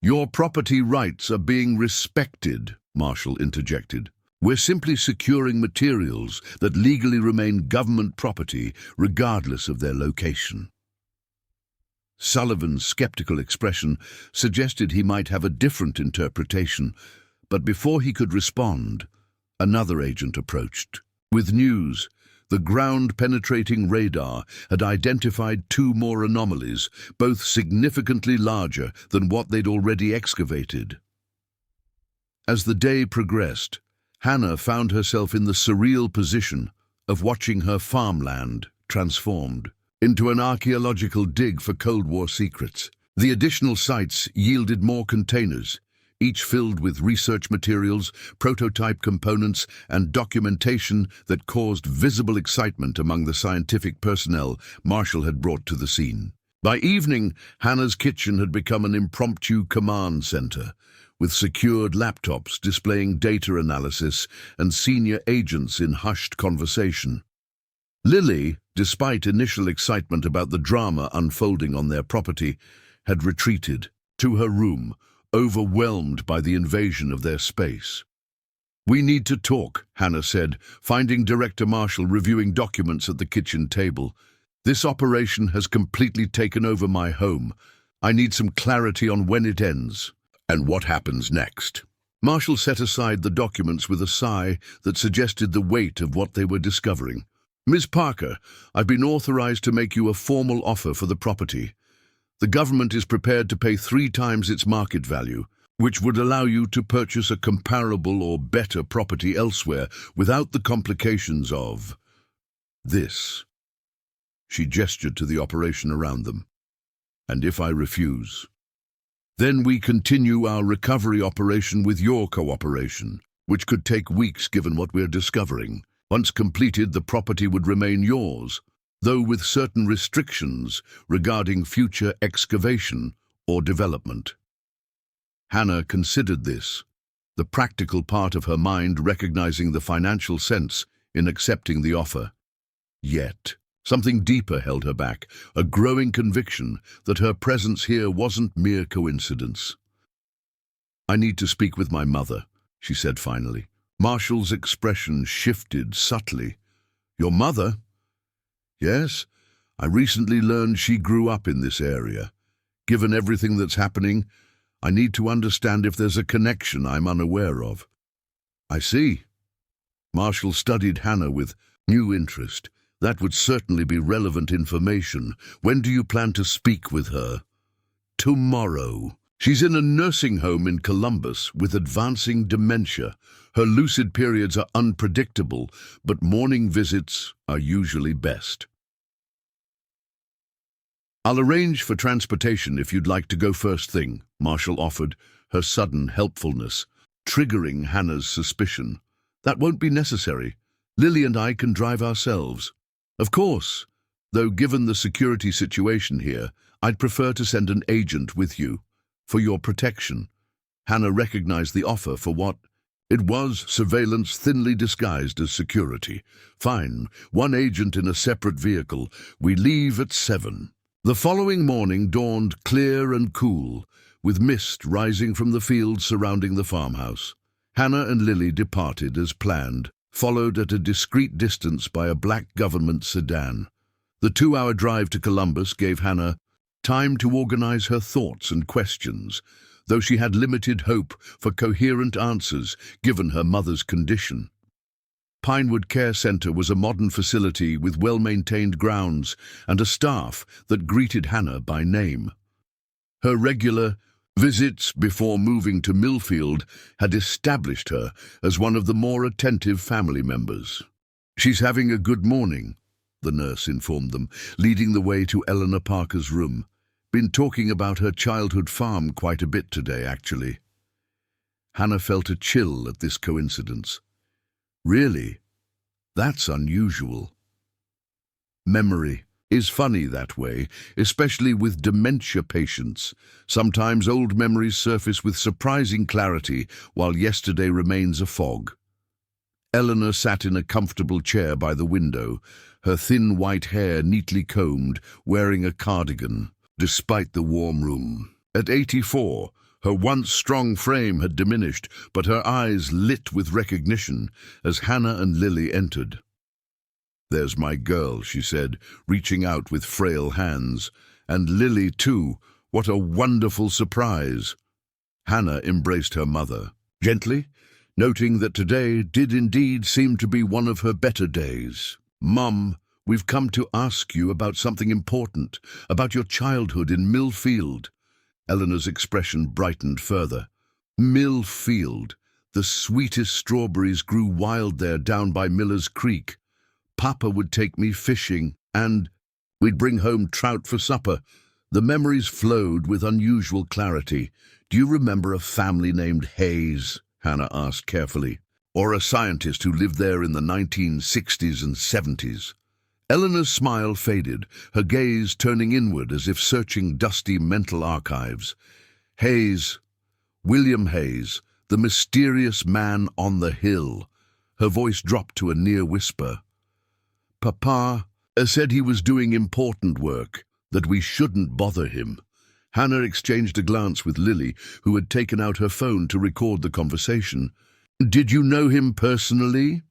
"Your property rights are being respected," Marshall interjected. "We're simply securing materials that legally remain government property regardless of their location." Sullivan's skeptical expression suggested he might have a different interpretation, but before he could respond, another agent approached. With news, the ground-penetrating radar had identified 2 more anomalies, both significantly larger than what they'd already excavated. As the day progressed, Hannah found herself in the surreal position of watching her farmland transformed into an archaeological dig for Cold War secrets. The additional sites yielded more containers, each filled with research materials, prototype components, and documentation that caused visible excitement among the scientific personnel Marshall had brought to the scene. By evening, Hannah's kitchen had become an impromptu command center, with secured laptops displaying data analysis and senior agents in hushed conversation. Lily, despite initial excitement about the drama unfolding on their property, had retreated to her room, overwhelmed by the invasion of their space. "We need to talk," Hannah said, finding Director Marshall reviewing documents at the kitchen table. "This operation has completely taken over my home. I need some clarity on when it ends and what happens next." Marshall set aside the documents with a sigh that suggested the weight of what they were discovering. "Ms. Parker, I've been authorized to make you a formal offer for the property. The government is prepared to pay 3 times its market value, which would allow you to purchase a comparable or better property elsewhere without the complications of this." She gestured to the operation around them. "And if I refuse? Then we continue our recovery operation with your cooperation, which could take weeks given what we're discovering. Once completed, the property would remain yours, though with certain restrictions regarding future excavation or development." Hannah considered this, the practical part of her mind recognizing the financial sense in accepting the offer. Yet, something deeper held her back, a growing conviction that her presence here wasn't mere coincidence. "I need to speak with my mother," she said finally. Marshall's expression shifted subtly. "Your mother?" "Yes, I recently learned she grew up in this area. Given everything that's happening, I need to understand if there's a connection I'm unaware of." "I see." Marshall studied Hannah with new interest. "That would certainly be relevant information. When do you plan to speak with her?" "Tomorrow. She's in a nursing home in Columbus with advancing dementia. Her lucid periods are unpredictable, but morning visits are usually best." "I'll arrange for transportation if you'd like to go first thing," Marshall offered, her sudden helpfulness triggering Hannah's suspicion. "That won't be necessary. Lily and I can drive ourselves." "Of course, though given the security situation here, I'd prefer to send an agent with you, for your protection." Hannah recognized the offer for what it was: surveillance thinly disguised as security. "Fine, 1 agent in a separate vehicle. We leave at 7. The following morning dawned clear and cool, with mist rising from the fields surrounding the farmhouse. Hannah and Lily departed as planned, followed at a discreet distance by a black government sedan. The 2-hour drive to Columbus gave Hannah Time to organize her thoughts and questions, though she had limited hope for coherent answers given her mother's condition. Pinewood Care Center was a modern facility with well-maintained grounds and a staff that greeted Hannah by name. Her regular visits before moving to Millfield had established her as one of the more attentive family members. "She's having a good morning," the nurse informed them, leading the way to Eleanor Parker's room. "Been talking about her childhood farm quite a bit today, actually." Hannah felt a chill at this coincidence. Really? That's unusual. Memory is funny that way, especially with dementia patients. Sometimes old memories surface with surprising clarity, while yesterday remains a fog. Eleanor sat in a comfortable chair by the window, her thin white hair neatly combed, wearing a cardigan, despite the warm room. At 84, her once strong frame had diminished, but her eyes lit with recognition as Hannah and Lily entered. "There's my girl," she said, reaching out with frail hands. "And Lily, too. What a wonderful surprise." Hannah embraced her mother gently, noting that today did indeed seem to be one of her better days. "Mum, we've come to ask you about something important, about your childhood in Millfield." Eleanor's expression brightened further. "Millfield. The sweetest strawberries grew wild there down by Miller's Creek. Papa would take me fishing, and we'd bring home trout for supper." The memories flowed with unusual clarity. "Do you remember a family named Hayes?" Hannah asked carefully. "Or a scientist who lived there in the 1960s and 70s? Eleanor's smile faded, her gaze turning inward as if searching dusty mental archives. "Hayes, William Hayes, the mysterious man on the hill." Her voice dropped to a near whisper. "Papa said he was doing important work, that we shouldn't bother him." Hannah exchanged a glance with Lily, who had taken out her phone to record the conversation. "Did you know him personally?"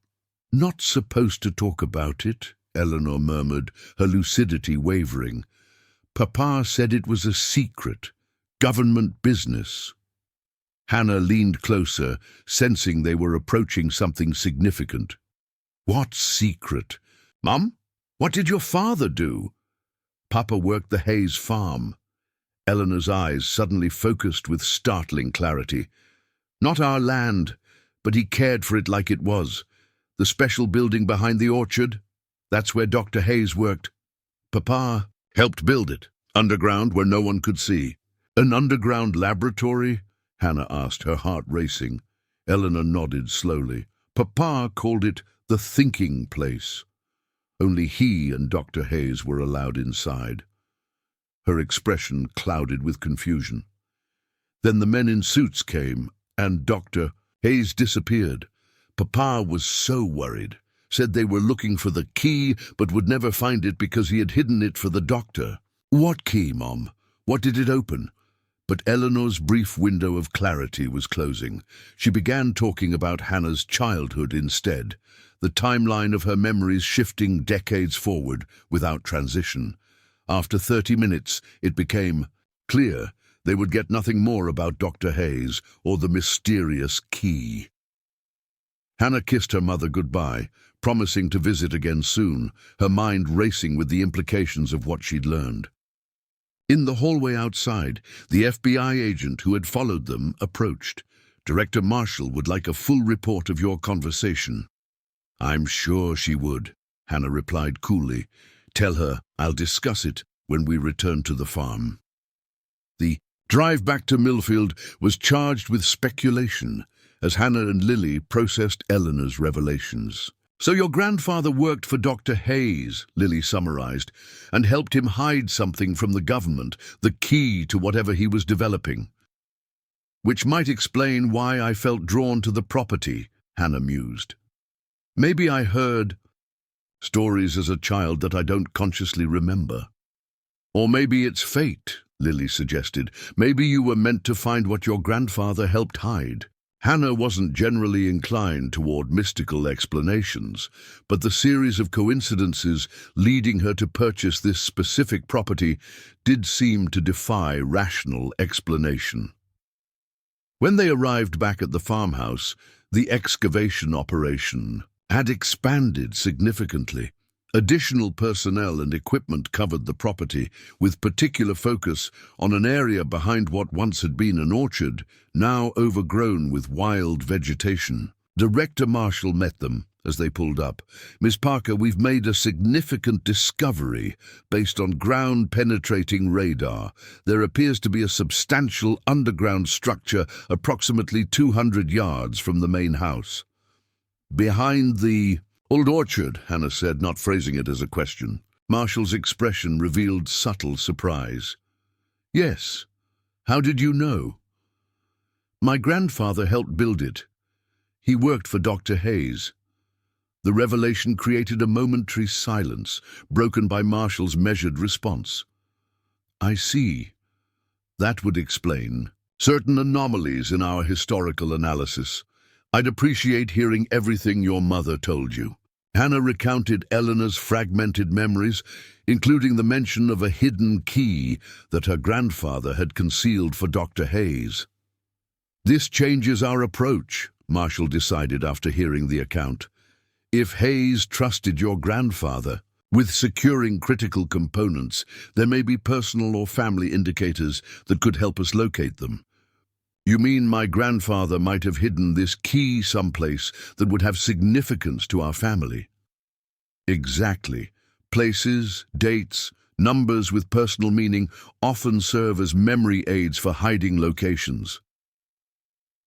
"Not supposed to talk about it," Eleanor murmured, her lucidity wavering. "Papa said it was a secret, government business." Hannah leaned closer, sensing they were approaching something significant. "What secret?" "Mum, what did your father do?" "Papa worked the Hayes farm." Eleanor's eyes suddenly focused with startling clarity. "Not our land, but he cared for it like it was. The special building behind the orchard? That's where Dr. Hayes worked. Papa helped build it, underground where no one could see." "An underground laboratory?" Hannah asked, her heart racing. Eleanor nodded slowly. "Papa called it the thinking place. Only he and Dr. Hayes were allowed inside." Her expression clouded with confusion. "Then the men in suits came, and Dr. Hayes disappeared. Papa was so worried. Said they were looking for the key, but would never find it because he had hidden it for the doctor." "What key, Mom? What did it open?" But Eleanor's brief window of clarity was closing. She began talking about Hannah's childhood instead, the timeline of her memories shifting decades forward without transition. After 30 minutes, it became clear they would get nothing more about Dr. Hayes or the mysterious key. Hannah kissed her mother goodbye, promising to visit again soon, her mind racing with the implications of what she'd learned. In the hallway outside, the FBI agent who had followed them approached. "Director Marshall would like a full report of your conversation." "I'm sure she would," Hannah replied coolly. "Tell her I'll discuss it when we return to the farm." The drive back to Millfield was charged with speculation as Hannah and Lily processed Eleanor's revelations. "So your grandfather worked for Dr. Hayes," Lily summarized, "and helped him hide something from the government, the key to whatever he was developing." "Which might explain why I felt drawn to the property," Hannah mused. "Maybe I heard stories as a child that I don't consciously remember." "Or maybe it's fate," Lily suggested. "Maybe you were meant to find what your grandfather helped hide." Hannah wasn't generally inclined toward mystical explanations, but the series of coincidences leading her to purchase this specific property did seem to defy rational explanation. When they arrived back at the farmhouse, the excavation operation had expanded significantly. Additional personnel and equipment covered the property, with particular focus on an area behind what once had been an orchard, now overgrown with wild vegetation. Director Marshall met them as they pulled up. "Miss Parker, we've made a significant discovery based on ground-penetrating radar. There appears to be a substantial underground structure approximately 200 yards from the main house." "Behind the old orchard," Hannah said, not phrasing it as a question. Marshall's expression revealed subtle surprise. "Yes. How did you know?" "My grandfather helped build it. He worked for Dr. Hayes." The revelation created a momentary silence, broken by Marshall's measured response. "I see. That would explain certain anomalies in our historical analysis. I'd appreciate hearing everything your mother told you." Hannah recounted Eleanor's fragmented memories, including the mention of a hidden key that her grandfather had concealed for Dr. Hayes. "This changes our approach," Marshall decided after hearing the account. "If Hayes trusted your grandfather with securing critical components, there may be personal or family indicators that could help us locate them." "You mean my grandfather might have hidden this key someplace that would have significance to our family?" "Exactly. Places, dates, numbers with personal meaning often serve as memory aids for hiding locations."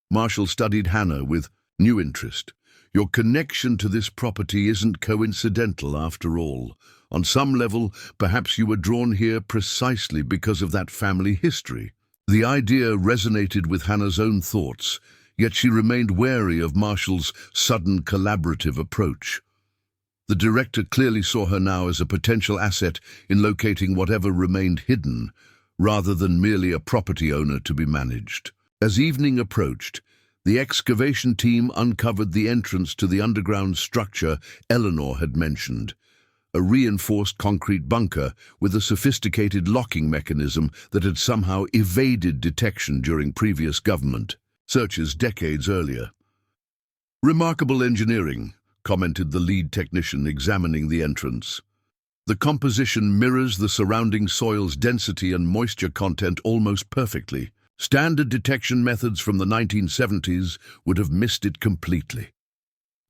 Marshall studied Hannah with new interest. "Your connection to this property isn't coincidental after all. On some level, perhaps you were drawn here precisely because of that family history." The idea resonated with Hannah's own thoughts, yet she remained wary of Marshall's sudden collaborative approach. The director clearly saw her now as a potential asset in locating whatever remained hidden, rather than merely a property owner to be managed. As evening approached, the excavation team uncovered the entrance to the underground structure Eleanor had mentioned, a reinforced concrete bunker with a sophisticated locking mechanism that had somehow evaded detection during previous government searches decades earlier. "Remarkable engineering," commented the lead technician examining the entrance. "The composition mirrors the surrounding soil's density and moisture content almost perfectly. Standard detection methods from the 1970s would have missed it completely."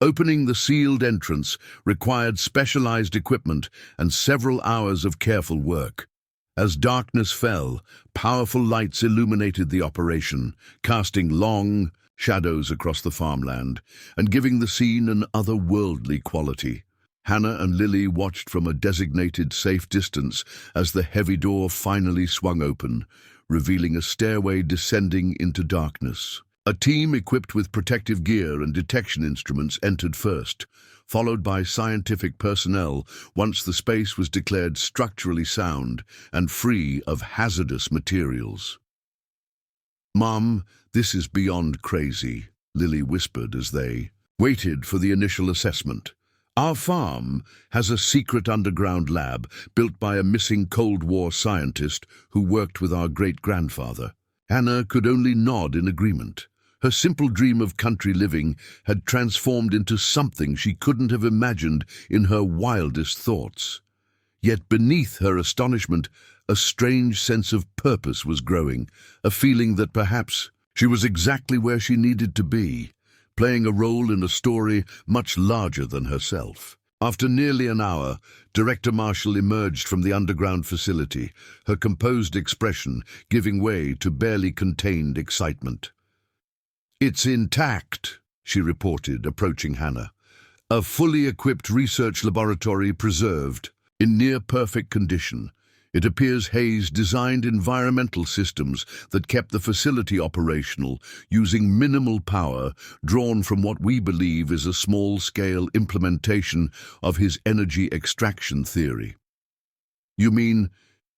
Opening the sealed entrance required specialized equipment and several hours of careful work. As darkness fell, powerful lights illuminated the operation, casting long shadows across the farmland and giving the scene an otherworldly quality. Hannah and Lily watched from a designated safe distance as the heavy door finally swung open, revealing a stairway descending into darkness. A team equipped with protective gear and detection instruments entered first, followed by scientific personnel once the space was declared structurally sound and free of hazardous materials. "Mom, this is beyond crazy," Lily whispered as they waited for the initial assessment. "Our farm has a secret underground lab built by a missing Cold War scientist who worked with our great-grandfather." Hannah could only nod in agreement. Her simple dream of country living had transformed into something she couldn't have imagined in her wildest thoughts. Yet beneath her astonishment, a strange sense of purpose was growing, a feeling that perhaps she was exactly where she needed to be, playing a role in a story much larger than herself. After nearly an hour, Director Marshall emerged from the underground facility, her composed expression giving way to barely contained excitement. "It's intact," she reported, approaching Hannah. "A fully equipped research laboratory preserved, in near-perfect condition. It appears Hayes designed environmental systems that kept the facility operational, using minimal power drawn from what we believe is a small-scale implementation of his energy extraction theory." "You mean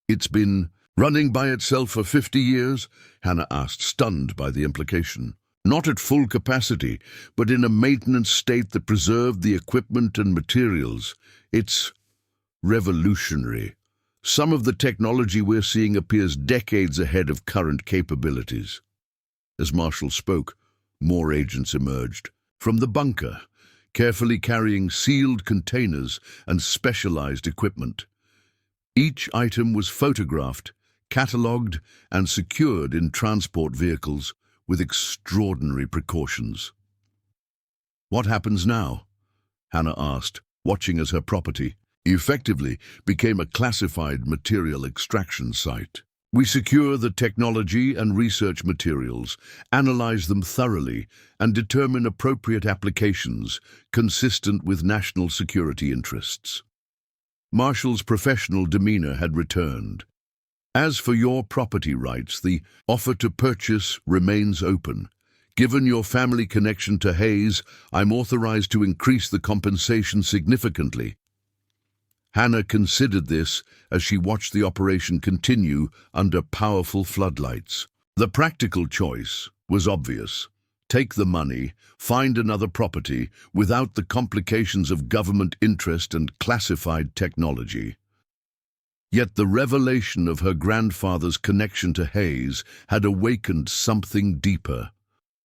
it's been running by itself for 50 years? Hannah asked, stunned by the implication. not at full capacity, but in a maintenance state that preserved the equipment and materials. It's revolutionary. Some of the technology we're seeing appears decades ahead of current capabilities. As Marshall spoke, more agents emerged from the bunker, carefully carrying sealed containers and specialized equipment. Each item was photographed, catalogued, and secured in transport vehicles with extraordinary precautions. "What happens now?" Hannah asked, watching as her property effectively became a classified material extraction site. "We secure the technology and research materials, analyze them thoroughly, and determine appropriate applications consistent with national security interests." Marshall's professional demeanor had returned. "As for your property rights, the offer to purchase remains open. Given your family connection to Hayes, I'm authorized to increase the compensation significantly." Hannah considered this as she watched the operation continue under powerful floodlights. The practical choice was obvious. Take the money, find another property without the complications of government interest and classified technology. Yet the revelation of her grandfather's connection to Hayes had awakened something deeper,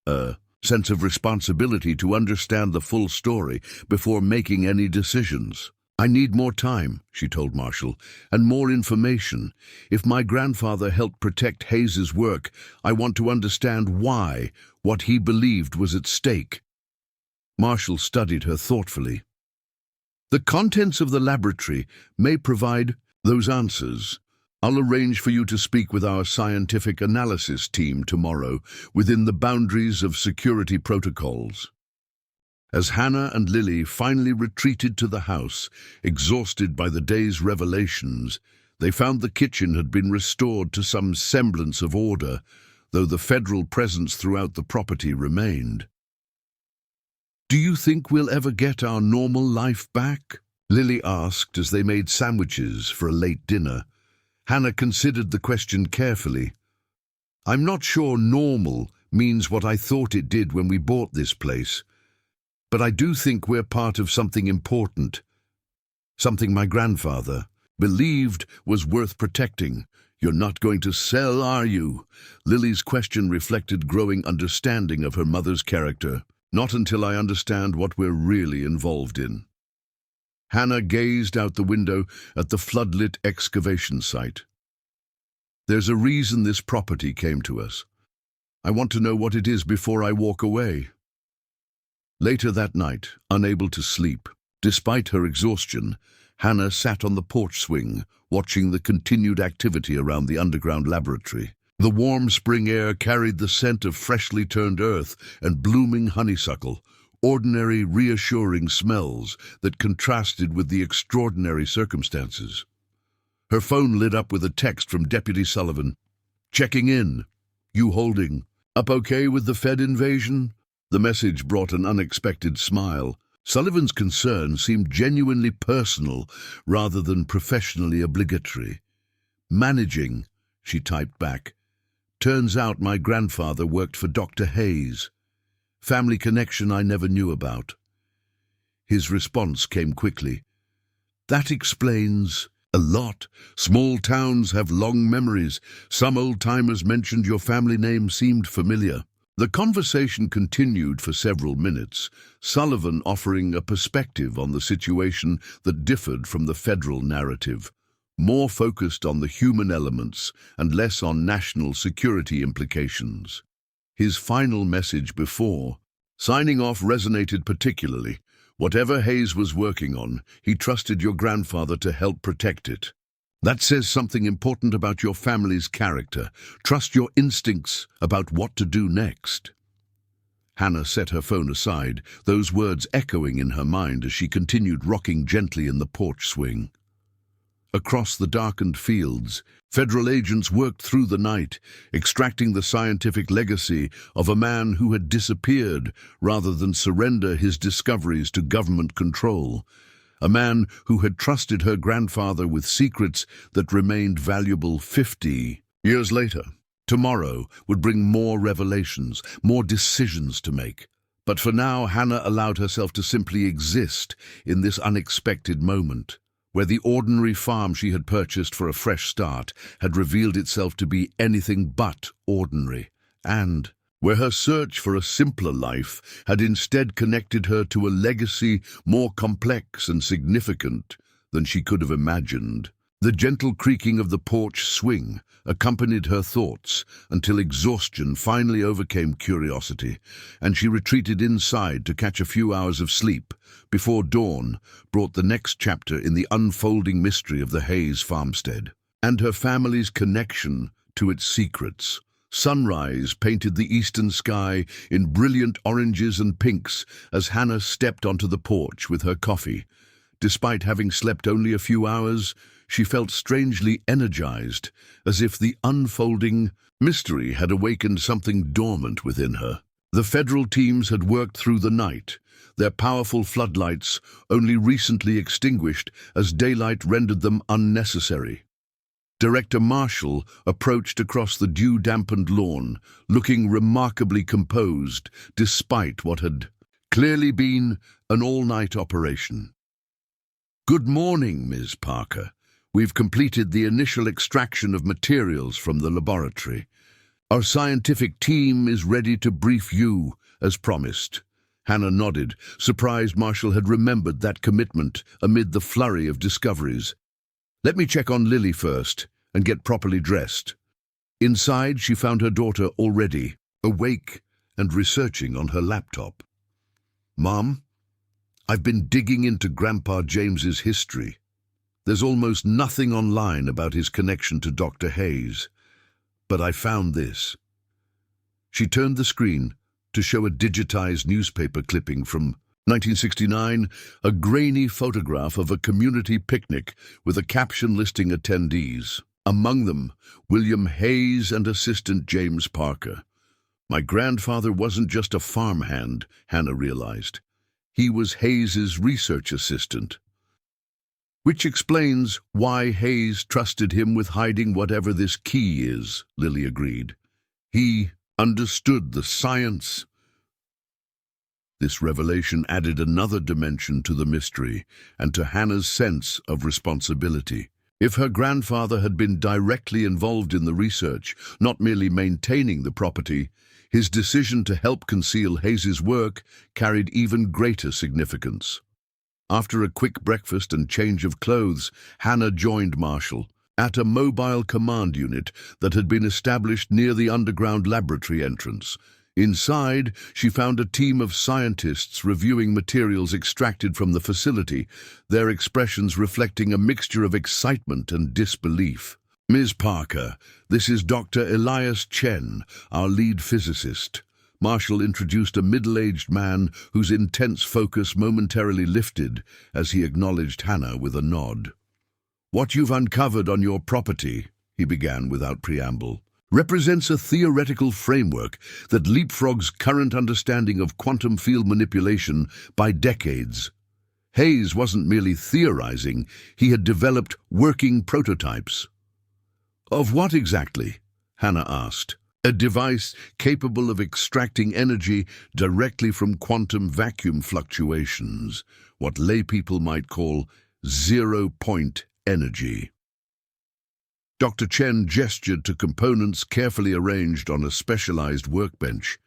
a sense of responsibility to understand the full story before making any decisions. "I need more time," she told Marshall, "and more information. If my grandfather helped protect Hayes's work, I want to understand why, what he believed was at stake." Marshall studied her thoughtfully. "The contents of the laboratory may provide those answers. I'll arrange for you to speak with our scientific analysis team tomorrow within the boundaries of security protocols." As Hannah and Lily finally retreated to the house, exhausted by the day's revelations, they found the kitchen had been restored to some semblance of order, though the federal presence throughout the property remained. "Do you think we'll ever get our normal life back?" Lily asked as they made sandwiches for a late dinner. Hannah considered the question carefully. "I'm not sure normal means what I thought it did when we bought this place. But I do think we're part of something important, something my grandfather believed was worth protecting. You're not going to sell, are you?" Lily's question reflected growing understanding of her mother's character. "Not until I understand what we're really involved in." Hannah gazed out the window at the floodlit excavation site. "There's a reason this property came to us. I want to know what it is before I walk away." Later that night, unable to sleep, despite her exhaustion, Hannah sat on the porch swing, watching the continued activity around the underground laboratory. The warm spring air carried the scent of freshly turned earth and blooming honeysuckle, ordinary, reassuring smells that contrasted with the extraordinary circumstances. Her phone lit up with a text from Deputy Sullivan. "Checking in. You holding up okay with the Fed invasion?" The message brought an unexpected smile. Sullivan's concern seemed genuinely personal rather than professionally obligatory. "Managing," she typed back. "Turns out my grandfather worked for Dr. Hayes. Family connection I never knew about." His response came quickly. "That explains a lot. Small towns have long memories. Some old-timers mentioned your family name seemed familiar." The conversation continued for several minutes, Sullivan offering a perspective on the situation that differed from the federal narrative, more focused on the human elements and less on national security implications. His final message before signing off resonated particularly. Whatever Hayes was working on, he trusted your grandfather to help protect it. That says something important about your family's character. Trust your instincts about what to do next. Hannah set her phone aside, those words echoing in her mind as she continued rocking gently in the porch swing. Across the darkened fields, federal agents worked through the night, extracting the scientific legacy of a man who had disappeared rather than surrender his discoveries to government control. A man who had trusted her grandfather with secrets that remained valuable 50 years later. Tomorrow would bring more revelations, more decisions to make. But for now, Hannah allowed herself to simply exist in this unexpected moment, where the ordinary farm she had purchased for a fresh start had revealed itself to be anything but ordinary, and where her search for a simpler life had instead connected her to a legacy more complex and significant than she could have imagined. The gentle creaking of the porch swing accompanied her thoughts until exhaustion finally overcame curiosity, and she retreated inside to catch a few hours of sleep before dawn brought the next chapter in the unfolding mystery of the Hayes farmstead and her family's connection to its secrets. Sunrise painted the eastern sky in brilliant oranges and pinks as Hannah stepped onto the porch with her coffee. Despite having slept only a few hours, she felt strangely energized, as if the unfolding mystery had awakened something dormant within her. The federal teams had worked through the night, their powerful floodlights only recently extinguished as daylight rendered them unnecessary. Director Marshall approached across the dew-dampened lawn, looking remarkably composed despite what had clearly been an all-night operation. "Good morning, Ms. Parker. We've completed the initial extraction of materials from the laboratory. Our scientific team is ready to brief you, as promised." Hannah nodded, surprised Marshall had remembered that commitment amid the flurry of discoveries. "Let me check on Lily first and get properly dressed." Inside, she found her daughter already, awake and researching on her laptop. "Mom, I've been digging into Grandpa James's history. There's almost nothing online about his connection to Dr. Hayes, but I found this." She turned the screen to show a digitized newspaper clipping from 1969, a grainy photograph of a community picnic with a caption listing attendees. Among them, William Hayes and assistant James Parker. My grandfather wasn't just a farmhand, Hannah realized. He was Hayes's research assistant. Which explains why Hayes trusted him with hiding whatever this key is, Lily agreed. He understood the science. This revelation added another dimension to the mystery and to Hannah's sense of responsibility. If her grandfather had been directly involved in the research, not merely maintaining the property, his decision to help conceal Hayes's work carried even greater significance. After a quick breakfast and change of clothes, Hannah joined Marshall at a mobile command unit that had been established near the underground laboratory entrance. Inside, she found a team of scientists reviewing materials extracted from the facility, their expressions reflecting a mixture of excitement and disbelief. "Ms. Parker, this is Dr. Elias Chen, our lead physicist." Marshall introduced a middle-aged man whose intense focus momentarily lifted as he acknowledged Hannah with a nod. "What you've uncovered on your property," he began without preamble, "represents a theoretical framework that leapfrogs current understanding of quantum field manipulation by decades. Hayes wasn't merely theorizing, he had developed working prototypes." "Of what exactly?" Hannah asked. "A device capable of extracting energy directly from quantum vacuum fluctuations, what laypeople might call zero-point energy." Dr. Chen gestured to components carefully arranged on a specialized workbench.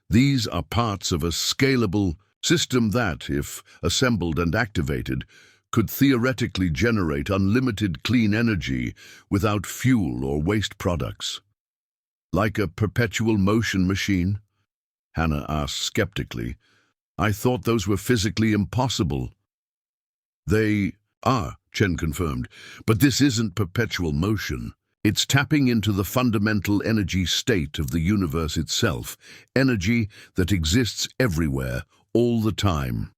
"These are parts of a scalable system that, if assembled and activated, could theoretically generate unlimited clean energy without fuel or waste products." "Like a perpetual motion machine?" Hannah asked skeptically. "I thought those were physically impossible." "They are," Chen confirmed, "but this isn't perpetual motion. It's tapping into the fundamental energy state of the universe itself, energy that exists everywhere, all the time.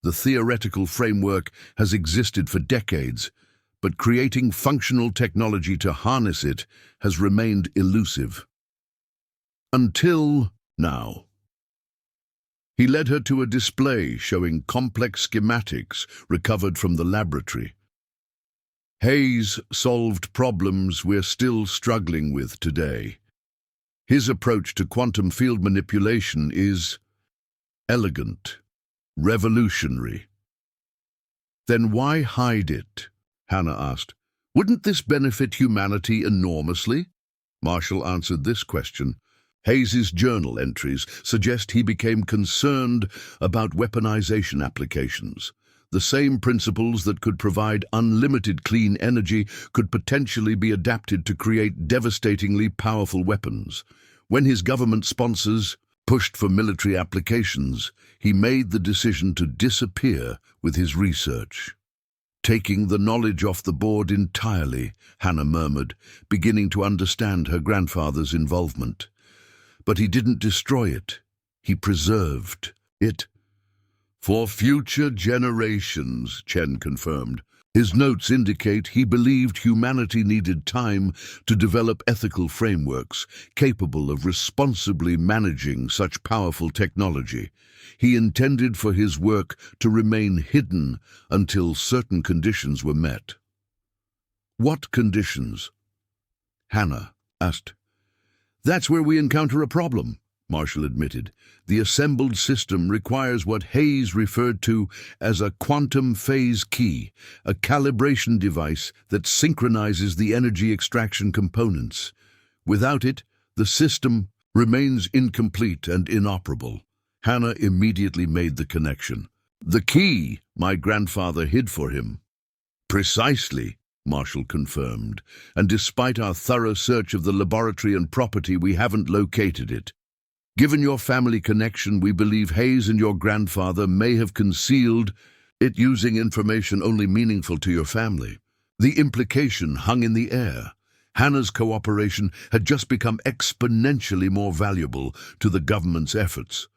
The theoretical framework has existed for decades, but creating functional technology to harness it has remained elusive. Until now." He led her to a display showing complex schematics recovered from the laboratory. "Hayes solved problems we're still struggling with today," His approach to quantum field manipulation is elegant, revolutionary. Then why hide it? Hannah asked. Wouldn't this benefit humanity enormously? Marshall answered this question. Hayes's journal entries suggest he became concerned about weaponization applications. The same principles that could provide unlimited clean energy could potentially be adapted to create devastatingly powerful weapons. When his government sponsors pushed for military applications, he made the decision to disappear with his research. Taking the knowledge off the board entirely, Hannah murmured, beginning to understand her grandfather's involvement. But he didn't destroy it. He preserved it. For future generations, Chen confirmed. His notes indicate he believed humanity needed time to develop ethical frameworks capable of responsibly managing such powerful technology. He intended for his work to remain hidden until certain conditions were met. What conditions? Hannah asked. That's where we encounter a problem, Marshall admitted. The assembled system requires what Hayes referred to as a quantum phase key, a calibration device that synchronizes the energy extraction components. Without it, the system remains incomplete and inoperable. Hannah immediately made the connection. The key my grandfather hid for him. Precisely, Marshall confirmed, and despite our thorough search of the laboratory and property, we haven't located it. Given your family connection, we believe Hayes and your grandfather may have concealed it using information only meaningful to your family. The implication hung in the air. Hannah's cooperation had just become exponentially more valuable to the government's efforts.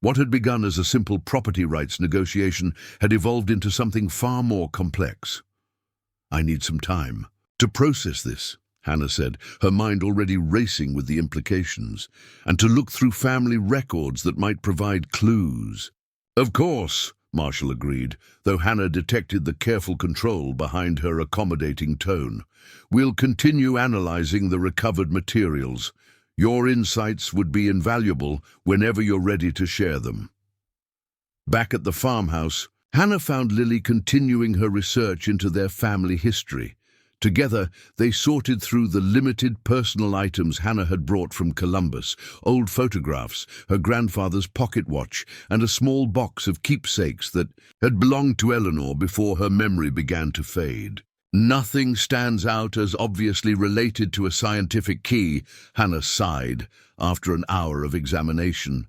What had begun as a simple property rights negotiation had evolved into something far more complex. I need some time to process this, Hannah said, her mind already racing with the implications, and to look through family records that might provide clues. Of course, Marshall agreed, though Hannah detected the careful control behind her accommodating tone. We'll continue analyzing the recovered materials. Your insights would be invaluable whenever you're ready to share them. Back at the farmhouse, Hannah found Lily continuing her research into their family history. Together, they sorted through the limited personal items Hannah had brought from Columbus, old photographs, her grandfather's pocket watch, and a small box of keepsakes that had belonged to Eleanor before her memory began to fade. Nothing stands out as obviously related to a scientific key, Hannah sighed after an hour of examination.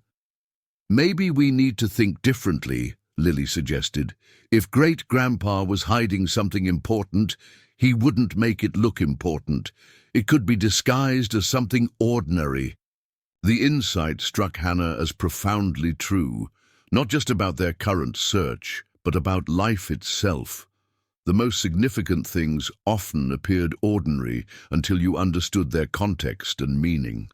Maybe we need to think differently, Lily suggested. If Great-Grandpa was hiding something important, he wouldn't make it look important. It could be disguised as something ordinary. The insight struck Hannah as profoundly true, not just about their current search, but about life itself. The most significant things often appeared ordinary until you understood their context and meaning.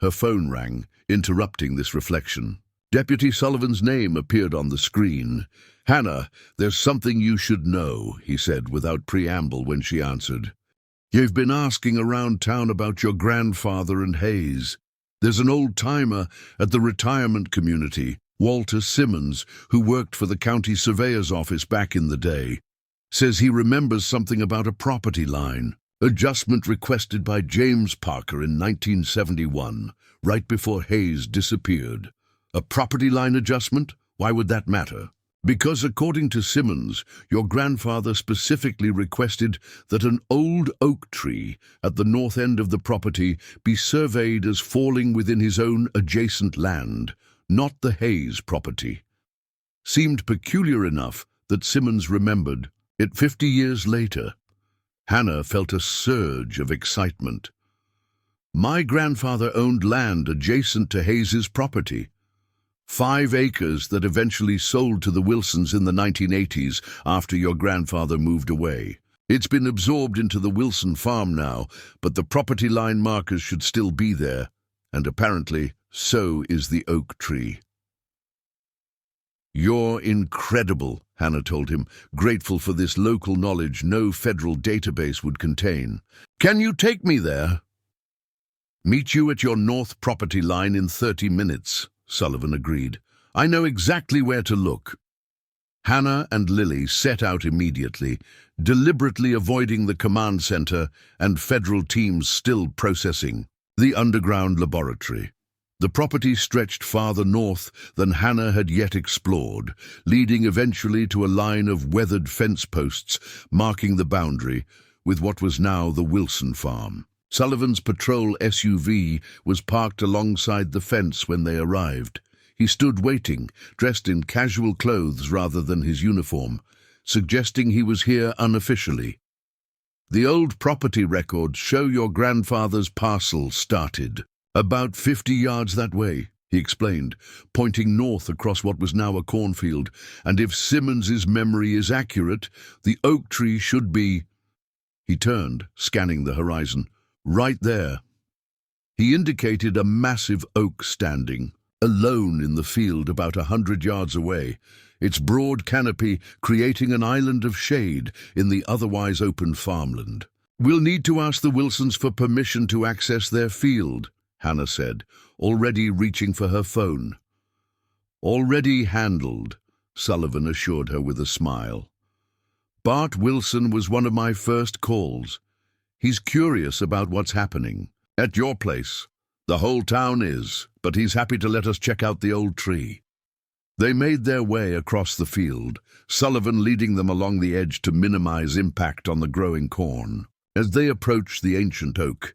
Her phone rang, interrupting this reflection. Deputy Sullivan's name appeared on the screen. Hannah, there's something you should know, he said without preamble when she answered. You've been asking around town about your grandfather and Hayes. There's an old-timer at the retirement community, Walter Simmons, who worked for the county surveyor's office back in the day. Says he remembers something about a property line. Adjustment requested by James Parker in 1971, right before Hayes disappeared. A property line adjustment? Why would that matter? Because according to Simmons, your grandfather specifically requested that an old oak tree at the north end of the property be surveyed as falling within his own adjacent land, not the Hayes property. Seemed peculiar enough that Simmons remembered it 50 years later. Hannah felt a surge of excitement. My grandfather owned land adjacent to Hayes's property. 5 acres that eventually sold to the Wilsons in the 1980s after your grandfather moved away. It's been absorbed into the Wilson farm now, but the property line markers should still be there, and apparently so is the oak tree. You're incredible, Hannah told him, grateful for this local knowledge no federal database would contain. Can you take me there? Meet you at your north property line in 30 minutes, Sullivan agreed. I know exactly where to look. Hannah and Lily set out immediately, deliberately avoiding the command center and federal teams still processing the underground laboratory. The property stretched farther north than Hannah had yet explored, leading eventually to a line of weathered fence posts marking the boundary with what was now the Wilson farm. Sullivan's patrol SUV was parked alongside the fence when they arrived. He stood waiting, dressed in casual clothes rather than his uniform, suggesting he was here unofficially. The old property records show your grandfather's parcel started about 50 yards that way, he explained, pointing north across what was now a cornfield, and if Simmons's memory is accurate, the oak tree should be... He turned, scanning the horizon. Right there. He indicated a massive oak standing, alone in the field about 100 yards away, its broad canopy creating an island of shade in the otherwise open farmland. We'll need to ask the Wilsons for permission to access their field, Hannah said, already reaching for her phone. Already handled, Sullivan assured her with a smile. Bart Wilson was one of my first calls. He's curious about what's happening. At your place. The whole town is, but he's happy to let us check out the old tree. They made their way across the field, Sullivan leading them along the edge to minimize impact on the growing corn. As they approached the ancient oak,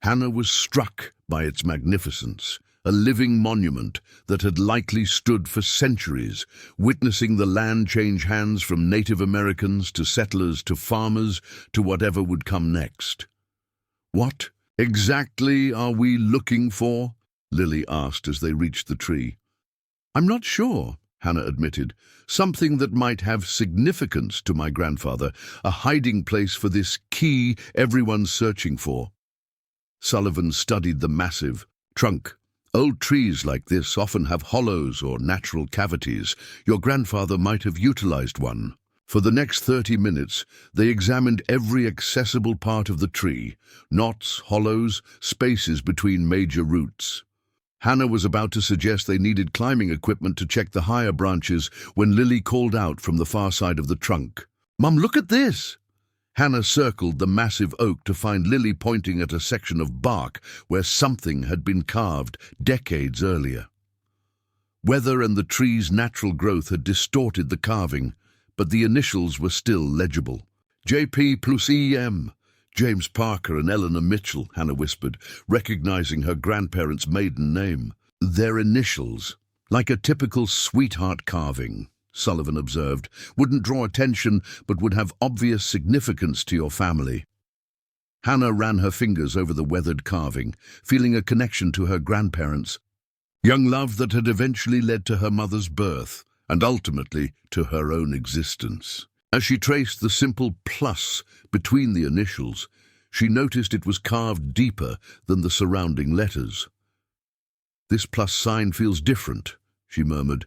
Hannah was struck by its magnificence, a living monument that had likely stood for centuries, witnessing the land change hands from Native Americans to settlers to farmers to whatever would come next. What exactly are we looking for? Lily asked as they reached the tree. I'm not sure, Hannah admitted. Something that might have significance to my grandfather, a hiding place for this key everyone's searching for. Sullivan studied the massive trunk. Old trees like this often have hollows or natural cavities. Your grandfather might have utilized one. For the next 30 minutes, they examined every accessible part of the tree, knots, hollows, spaces between major roots. Hannah was about to suggest they needed climbing equipment to check the higher branches when Lily called out from the far side of the trunk. Mum, look at this! Hannah circled the massive oak to find Lily pointing at a section of bark where something had been carved decades earlier. Weather and the tree's natural growth had distorted the carving, but the initials were still legible. JP plus EM. James Parker and Eleanor Mitchell, Hannah whispered, recognizing her grandparents' maiden name. Their initials, like a typical sweetheart carving, Sullivan observed, wouldn't draw attention but would have obvious significance to your family. Hannah ran her fingers over the weathered carving, feeling a connection to her grandparents. Young love that had eventually led to her mother's birth, and ultimately to her own existence. As she traced the simple plus between the initials, she noticed it was carved deeper than the surrounding letters. This plus sign feels different, she murmured,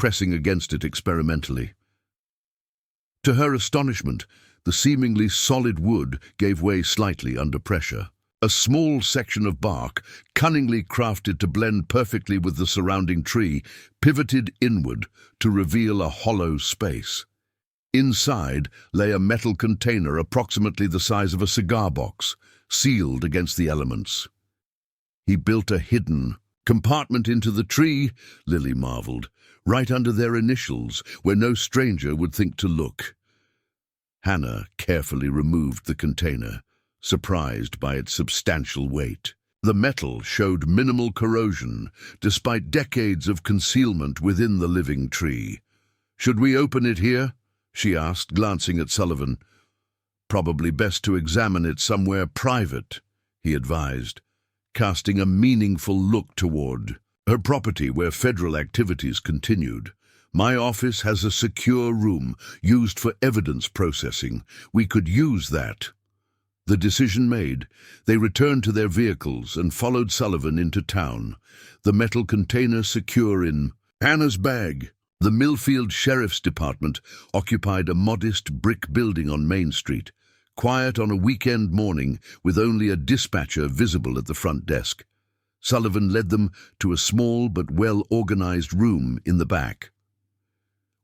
pressing against it experimentally. To her astonishment, the seemingly solid wood gave way slightly under pressure. A small section of bark, cunningly crafted to blend perfectly with the surrounding tree, pivoted inward to reveal a hollow space. Inside lay a metal container approximately the size of a cigar box, sealed against the elements. He built a hidden compartment into the tree, Lily marveled, right under their initials, where no stranger would think to look. Hannah carefully removed the container, surprised by its substantial weight. The metal showed minimal corrosion, despite decades of concealment within the living tree. Should we open it here? She asked, glancing at Sullivan. Probably best to examine it somewhere private, he advised, casting a meaningful look toward her property where federal activities continued. My office has a secure room used for evidence processing. We could use that. The decision made, they returned to their vehicles and followed Sullivan into town, the metal container secure in Hannah's bag. The Millfield Sheriff's Department occupied a modest brick building on Main Street, quiet on a weekend morning with only a dispatcher visible at the front desk. Sullivan led them to a small but well-organized room in the back.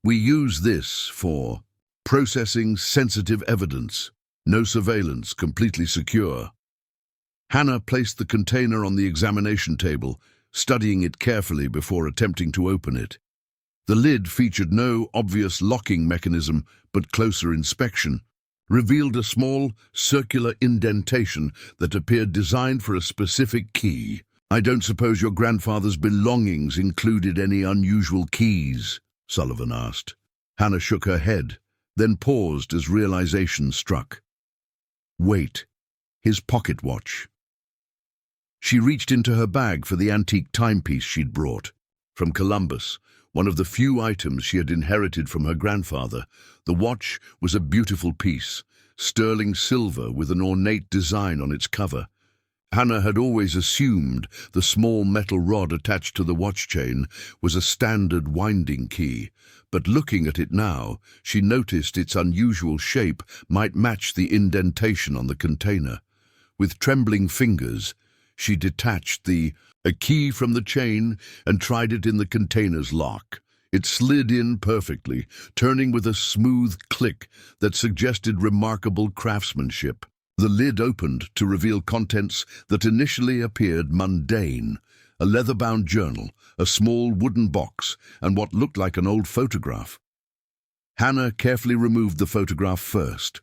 "We use this for processing sensitive evidence. No surveillance, completely secure." Hannah placed the container on the examination table, studying it carefully before attempting to open it. The lid featured no obvious locking mechanism, but closer inspection revealed a small, circular indentation that appeared designed for a specific key. "I don't suppose your grandfather's belongings included any unusual keys?" Sullivan asked. Hannah shook her head, then paused as realization struck. Wait, his pocket watch. She reached into her bag for the antique timepiece she'd brought. From Columbus, one of the few items she had inherited from her grandfather, the watch was a beautiful piece, sterling silver with an ornate design on its cover. Hannah had always assumed the small metal rod attached to the watch chain was a standard winding key, but looking at it now, she noticed its unusual shape might match the indentation on the container. With trembling fingers, she detached a key from the chain and tried it in the container's lock. It slid in perfectly, turning with a smooth click that suggested remarkable craftsmanship. The lid opened to reveal contents that initially appeared mundane: a leather-bound journal, a small wooden box, and what looked like an old photograph. Hannah carefully removed the photograph first.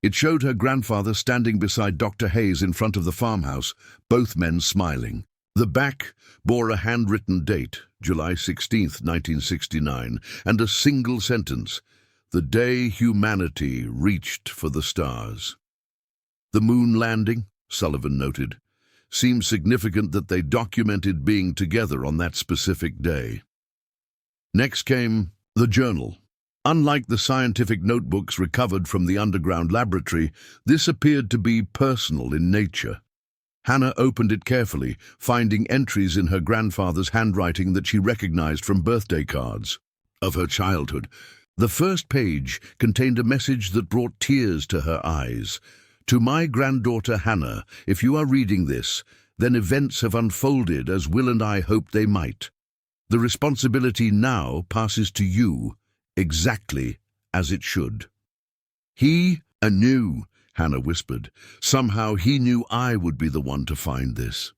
It showed her grandfather standing beside Dr. Hayes in front of the farmhouse, both men smiling. The back bore a handwritten date, July 16th, 1969, and a single sentence: "The day humanity reached for the stars." The moon landing, Sullivan noted, seemed significant that they documented being together on that specific day. Next came the journal. Unlike the scientific notebooks recovered from the underground laboratory, this appeared to be personal in nature. Hannah opened it carefully, finding entries in her grandfather's handwriting that she recognized from birthday cards of her childhood. The first page contained a message that brought tears to her eyes. "To my granddaughter Hannah, if you are reading this, then events have unfolded as Will and I hoped they might. The responsibility now passes to you, exactly as it should." "He knew," Hannah whispered. "Somehow he knew I would be the one to find this."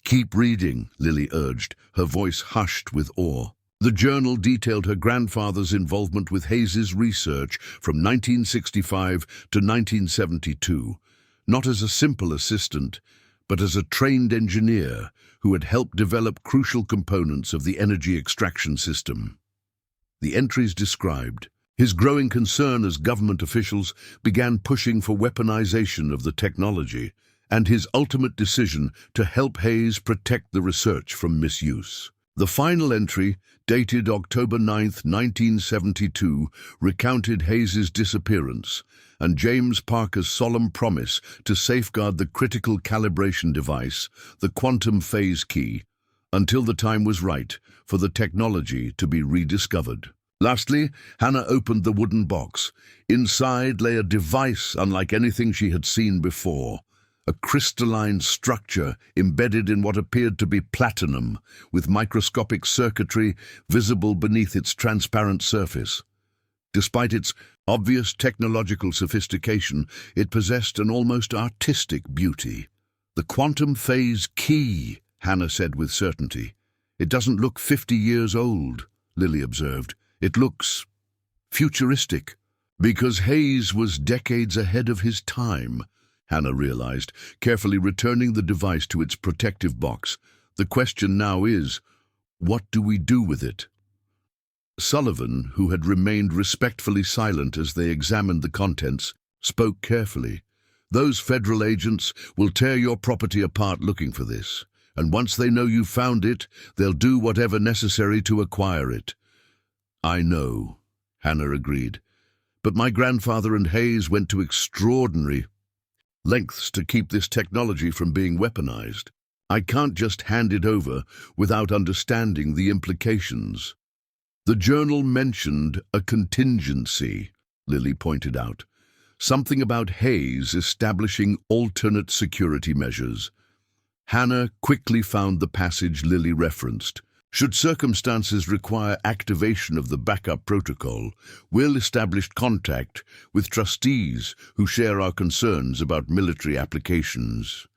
"Keep reading," Lily urged, her voice hushed with awe. The journal detailed her grandfather's involvement with Hayes's research from 1965 to 1972, not as a simple assistant, but as a trained engineer who had helped develop crucial components of the energy extraction system. The entries described his growing concern as government officials began pushing for weaponization of the technology, and his ultimate decision to help Hayes protect the research from misuse. The final entry, dated October 9, 1972, recounted Hayes's disappearance and James Parker's solemn promise to safeguard the critical calibration device, the quantum phase key, until the time was right for the technology to be rediscovered. Lastly, Hannah opened the wooden box. Inside lay a device unlike anything she had seen before. A crystalline structure embedded in what appeared to be platinum, with microscopic circuitry visible beneath its transparent surface. Despite its obvious technological sophistication, it possessed an almost artistic beauty. "The quantum phase key," Hannah said with certainty. "It doesn't look 50 years old," Lily observed. "It looks futuristic." Because Hayes was decades ahead of his time, Hannah realized, carefully returning the device to its protective box. "The question now is, what do we do with it?" Sullivan, who had remained respectfully silent as they examined the contents, spoke carefully. "Those federal agents will tear your property apart looking for this, and once they know you've found it, they'll do whatever necessary to acquire it." "I know," Hannah agreed. "But my grandfather and Hayes went to extraordinary lengths to keep this technology from being weaponized. I can't just hand it over without understanding the implications." "The journal mentioned a contingency," Lily pointed out. Something about Hayes establishing alternate security measures. Hannah quickly found the passage Lily referenced. Should circumstances require activation of the backup protocol, we'll establish contact with trustees who share our concerns about military applications.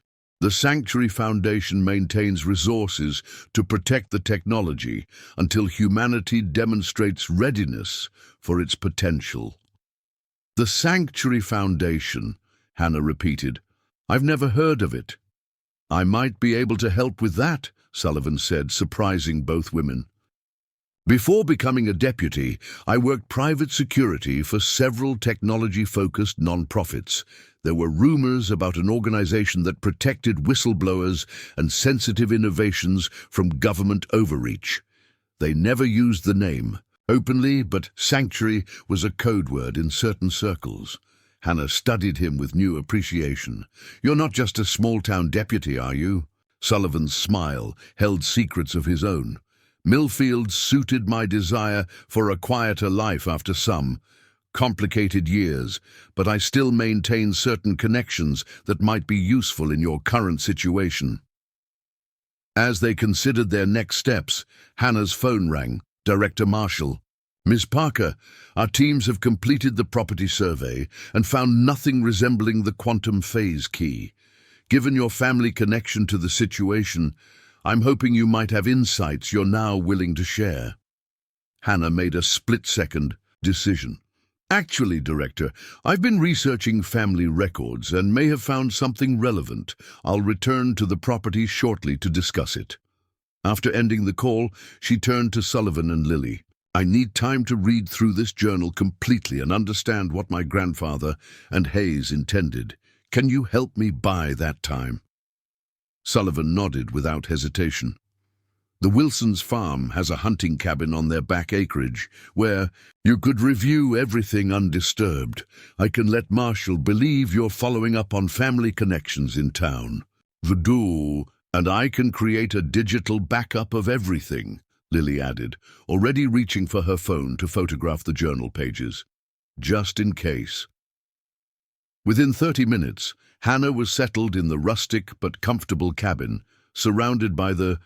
The Sanctuary Foundation maintains resources to protect the technology until humanity demonstrates readiness for its potential. The Sanctuary Foundation, Hannah repeated. I've never heard of it. I might be able to help with that, Sullivan said, surprising both women. Before becoming a deputy, I worked private security for several technology-focused non-profits. There were rumors about an organization that protected whistleblowers and sensitive innovations from government overreach. They never used the name openly, but sanctuary was a code word in certain circles. Hannah studied him with new appreciation. You're not just a small-town deputy, are you? Sullivan's smile held secrets of his own. Millfield suited my desire for a quieter life after some complicated years, but I still maintain certain connections that might be useful in your current situation. As they considered their next steps, Hannah's phone rang. Director Marshall. Miss Parker, our teams have completed the property survey and found nothing resembling the quantum phase key. Given your family connection to the situation, I'm hoping you might have insights you're now willing to share. Hannah made a split-second decision. Actually, Director, I've been researching family records and may have found something relevant. I'll return to the property shortly to discuss it. After ending the call, she turned to Sullivan and Lily. I need time to read through this journal completely and understand what my grandfather and Hayes intended. Can you help me buy that time? Sullivan nodded without hesitation. The Wilsons' farm has a hunting cabin on their back acreage, where you could review everything undisturbed. I can let Marshall believe you're following up on family connections in town. Voodoo, and I can create a digital backup of everything, Lily added, already reaching for her phone to photograph the journal pages. Just in case. Within 30 minutes, Hannah was settled in the rustic but comfortable cabin, surrounded by the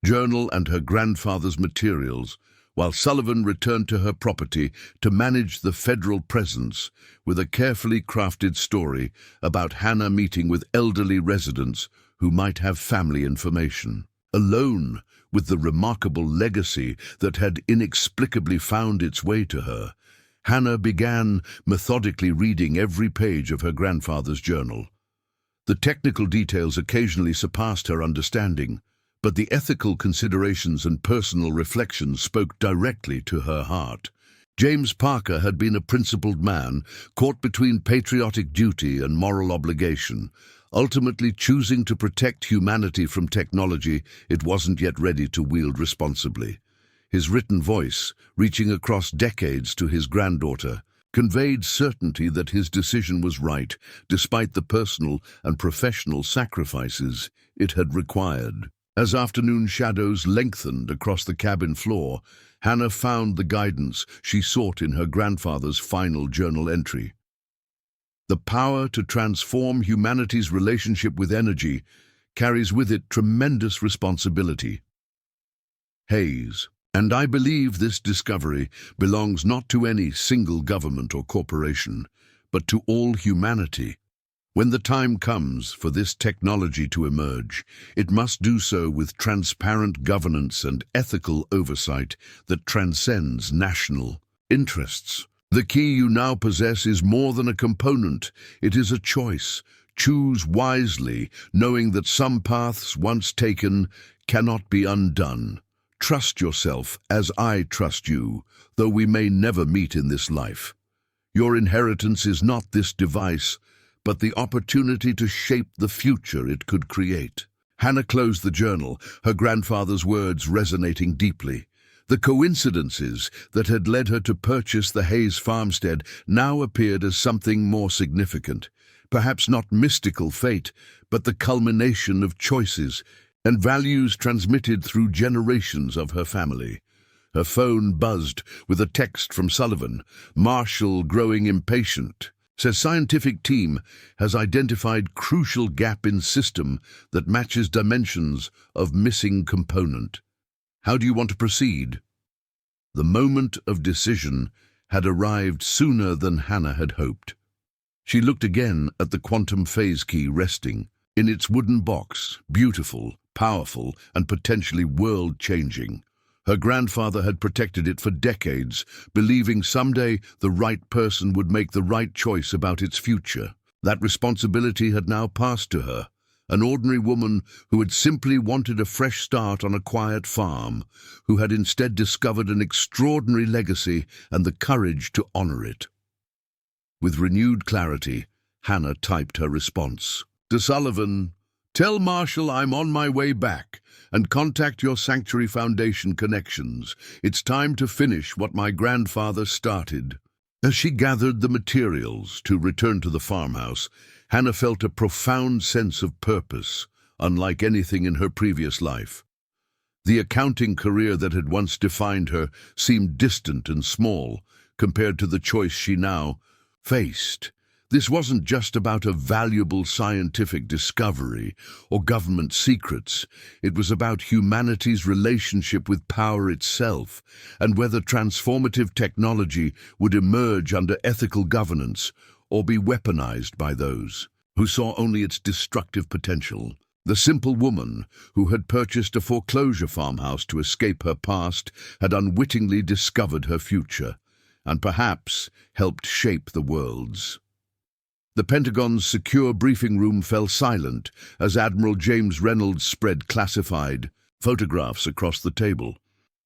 journal and her grandfather's materials, while Sullivan returned to her property to manage the federal presence with a carefully crafted story about Hannah meeting with elderly residents who might have family information. Alone with the remarkable legacy that had inexplicably found its way to her, Hannah began methodically reading every page of her grandfather's journal. The technical details occasionally surpassed her understanding, but the ethical considerations and personal reflections spoke directly to her heart. James Parker had been a principled man, caught between patriotic duty and moral obligation, ultimately choosing to protect humanity from technology it wasn't yet ready to wield responsibly. His written voice, reaching across decades to his granddaughter, conveyed certainty that his decision was right, despite the personal and professional sacrifices it had required. As afternoon shadows lengthened across the cabin floor, Hannah found the guidance she sought in her grandfather's final journal entry. The power to transform humanity's relationship with energy carries with it tremendous responsibility. Hayes. And I believe this discovery belongs not to any single government or corporation, but to all humanity. When the time comes for this technology to emerge, it must do so with transparent governance and ethical oversight that transcends national interests. The key you now possess is more than a component, it is a choice. Choose wisely, knowing that some paths once taken cannot be undone. Trust yourself as I trust you, though we may never meet in this life. Your inheritance is not this device, but the opportunity to shape the future it could create. Hannah closed the journal, her grandfather's words resonating deeply. The coincidences that had led her to purchase the Hayes farmstead now appeared as something more significant. Perhaps not mystical fate, but the culmination of choices and values transmitted through generations of her family. Her phone buzzed with a text from Sullivan, Marshall growing impatient. Says scientific team has identified crucial gap in system that matches dimensions of missing component. How do you want to proceed? The moment of decision had arrived sooner than Hannah had hoped. She looked again at the quantum phase key resting in its wooden box, beautiful, powerful, and potentially world-changing. Her grandfather had protected it for decades, believing someday the right person would make the right choice about its future. That responsibility had now passed to her, an ordinary woman who had simply wanted a fresh start on a quiet farm, who had instead discovered an extraordinary legacy and the courage to honor it. With renewed clarity, Hannah typed her response. To Sullivan, tell Marshall I'm on my way back, and contact your Sanctuary Foundation connections. It's time to finish what my grandfather started. As she gathered the materials to return to the farmhouse, Hannah felt a profound sense of purpose, unlike anything in her previous life. The accounting career that had once defined her seemed distant and small compared to the choice she now faced. This wasn't just about a valuable scientific discovery or government secrets. It was about humanity's relationship with power itself and whether transformative technology would emerge under ethical governance or be weaponized by those who saw only its destructive potential. The simple woman who had purchased a foreclosure farmhouse to escape her past had unwittingly discovered her future and perhaps helped shape the world's. The Pentagon's secure briefing room fell silent as Admiral James Reynolds spread classified photographs across the table.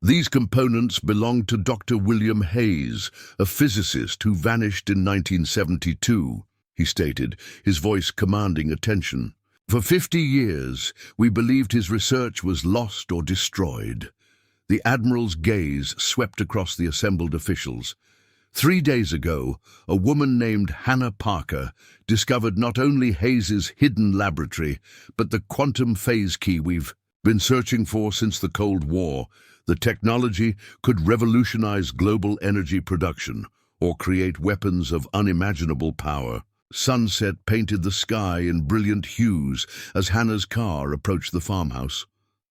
These components belonged to Dr. William Hayes, a physicist who vanished in 1972, he stated, his voice commanding attention. For 50 years, we believed his research was lost or destroyed. The Admiral's gaze swept across the assembled officials. 3 days ago, a woman named Hannah Parker discovered not only Hayes's hidden laboratory, but the quantum phase key we've been searching for since the Cold War. The technology could revolutionize global energy production or create weapons of unimaginable power. Sunset painted the sky in brilliant hues as Hannah's car approached the farmhouse.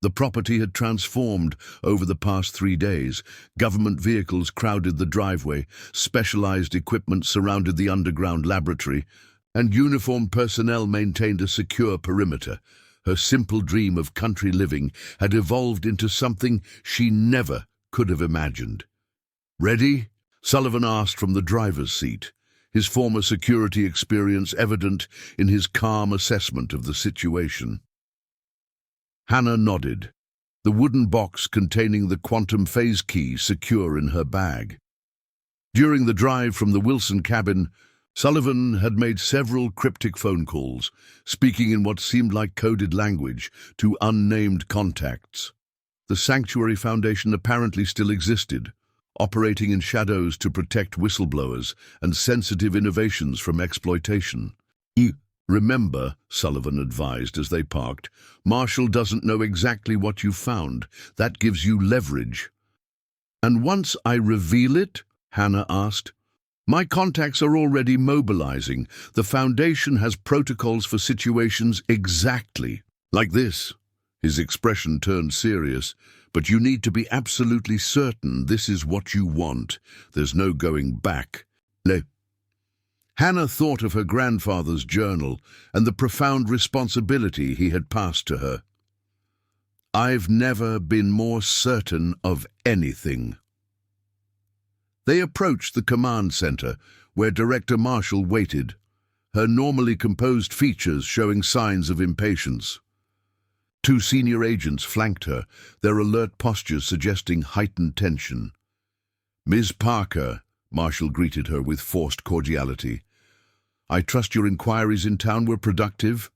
The property had transformed over the past 3 days. Government vehicles crowded the driveway, specialized equipment surrounded the underground laboratory, and uniformed personnel maintained a secure perimeter. Her simple dream of country living had evolved into something she never could have imagined. "Ready?" Sullivan asked from the driver's seat, his former security experience evident in his calm assessment of the situation. Hannah nodded, the wooden box containing the quantum phase key secure in her bag. During the drive from the Wilson cabin, Sullivan had made several cryptic phone calls, speaking in what seemed like coded language to unnamed contacts. The Sanctuary Foundation apparently still existed, operating in shadows to protect whistleblowers and sensitive innovations from exploitation. "Remember," Sullivan advised as they parked, "Marshall doesn't know exactly what you found. That gives you leverage." "And once I reveal it?" Hannah asked. "My contacts are already mobilizing. The Foundation has protocols for situations exactly like this." His expression turned serious. "But you need to be absolutely certain this is what you want. There's no going back." Hannah thought of her grandfather's journal and the profound responsibility he had passed to her. "I've never been more certain of anything." They approached the command center, where Director Marshall waited, her normally composed features showing signs of impatience. 2 senior agents flanked her, their alert postures suggesting heightened tension. "Ms. Parker," Marshall greeted her with forced cordiality, "I trust your inquiries in town were productive?"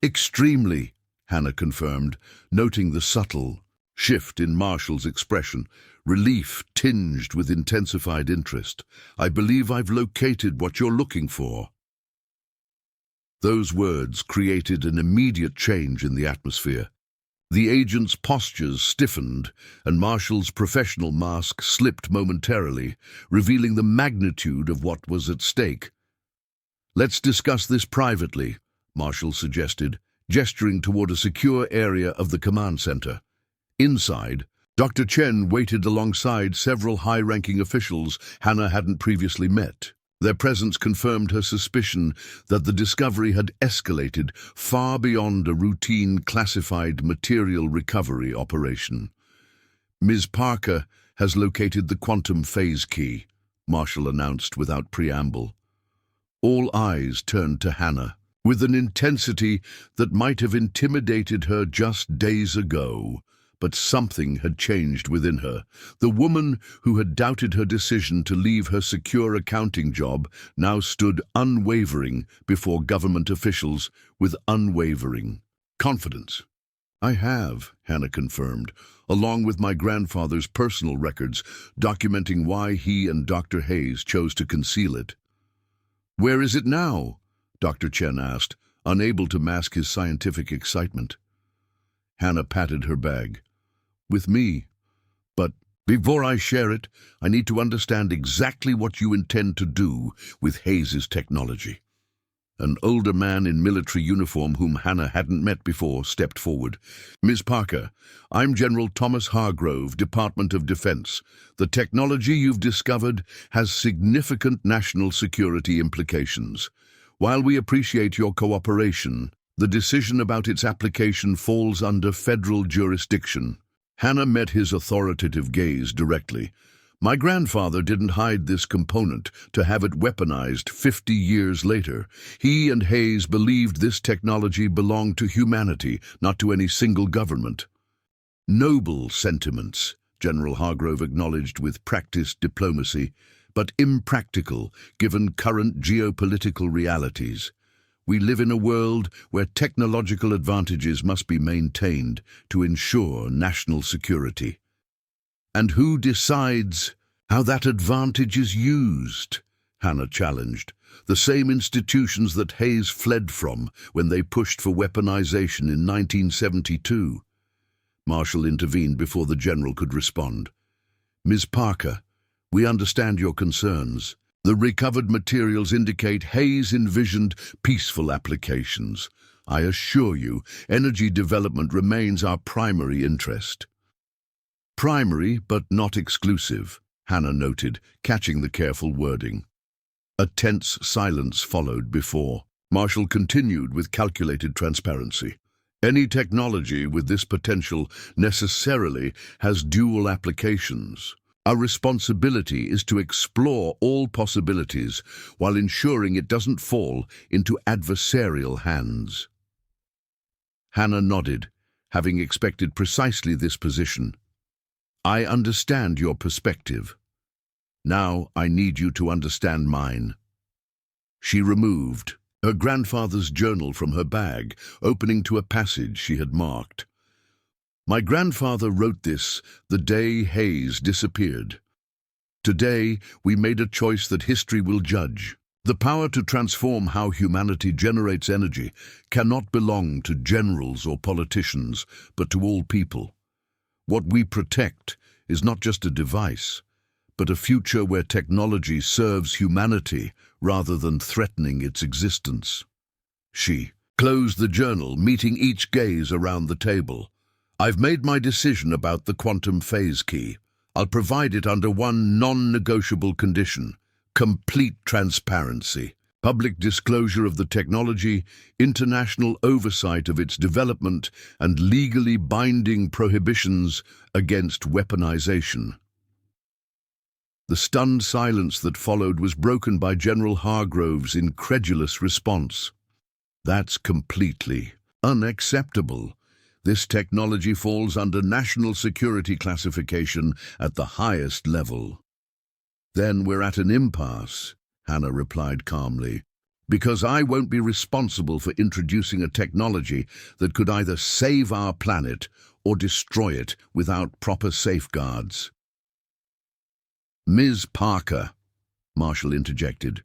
"Extremely," Hannah confirmed, noting the subtle shift in Marshall's expression, relief tinged with intensified interest. "I believe I've located what you're looking for." Those words created an immediate change in the atmosphere. The agent's postures stiffened, and Marshall's professional mask slipped momentarily, revealing the magnitude of what was at stake. Let's discuss this privately, Marshall suggested, gesturing toward a secure area of the command center. Inside, Dr. Chen waited alongside several high-ranking officials Hannah hadn't previously met. Their presence confirmed her suspicion that the discovery had escalated far beyond a routine classified material recovery operation. Ms. Parker has located the quantum phase key, Marshall announced without preamble. All eyes turned to Hannah, with an intensity that might have intimidated her just days ago. But something had changed within her. The woman who had doubted her decision to leave her secure accounting job now stood unwavering before government officials with unwavering confidence. I have, Hannah confirmed, along with my grandfather's personal records documenting why he and Dr. Hayes chose to conceal it. Where is it now? Dr. Chen asked, unable to mask his scientific excitement. Hannah patted her bag. With me. But before I share it, I need to understand exactly what you intend to do with Hayes's technology. An older man in military uniform whom Hannah hadn't met before stepped forward. Ms. Parker, I'm General Thomas Hargrove, Department of Defense. The technology you've discovered has significant national security implications. While we appreciate your cooperation, the decision about its application falls under federal jurisdiction. Hannah met his authoritative gaze directly. My grandfather didn't hide this component to have it weaponized 50 years later. He and Hayes believed this technology belonged to humanity, not to any single government. Noble sentiments, General Hargrove acknowledged with practiced diplomacy, but impractical given current geopolitical realities. We live in a world where technological advantages must be maintained to ensure national security. And who decides how that advantage is used? Hannah challenged. The same institutions that Hayes fled from when they pushed for weaponization in 1972. Marshall intervened before the general could respond. Ms. Parker, we understand your concerns. The recovered materials indicate Hayes envisioned peaceful applications. I assure you, energy development remains our primary interest. Primary, but not exclusive, Hannah noted, catching the careful wording. A tense silence followed before. Marshall continued with calculated transparency. Any technology with this potential necessarily has dual applications. Our responsibility is to explore all possibilities while ensuring it doesn't fall into adversarial hands. Hannah nodded, having expected precisely this position. I understand your perspective. Now I need you to understand mine. She removed her grandfather's journal from her bag, opening to a passage she had marked. My grandfather wrote this the day Hayes disappeared. Today, we made a choice that history will judge. The power to transform how humanity generates energy cannot belong to generals or politicians, but to all people. What we protect is not just a device, but a future where technology serves humanity rather than threatening its existence. She closed the journal, meeting each gaze around the table. I've made my decision about the quantum phase key. I'll provide it under one non-negotiable condition: complete transparency, public disclosure of the technology, international oversight of its development, and legally binding prohibitions against weaponization. The stunned silence that followed was broken by General Hargrove's incredulous response. That's completely unacceptable. This technology falls under national security classification at the highest level. Then we're at an impasse, Hannah replied calmly, because I won't be responsible for introducing a technology that could either save our planet or destroy it without proper safeguards. Ms. Parker, Marshall interjected,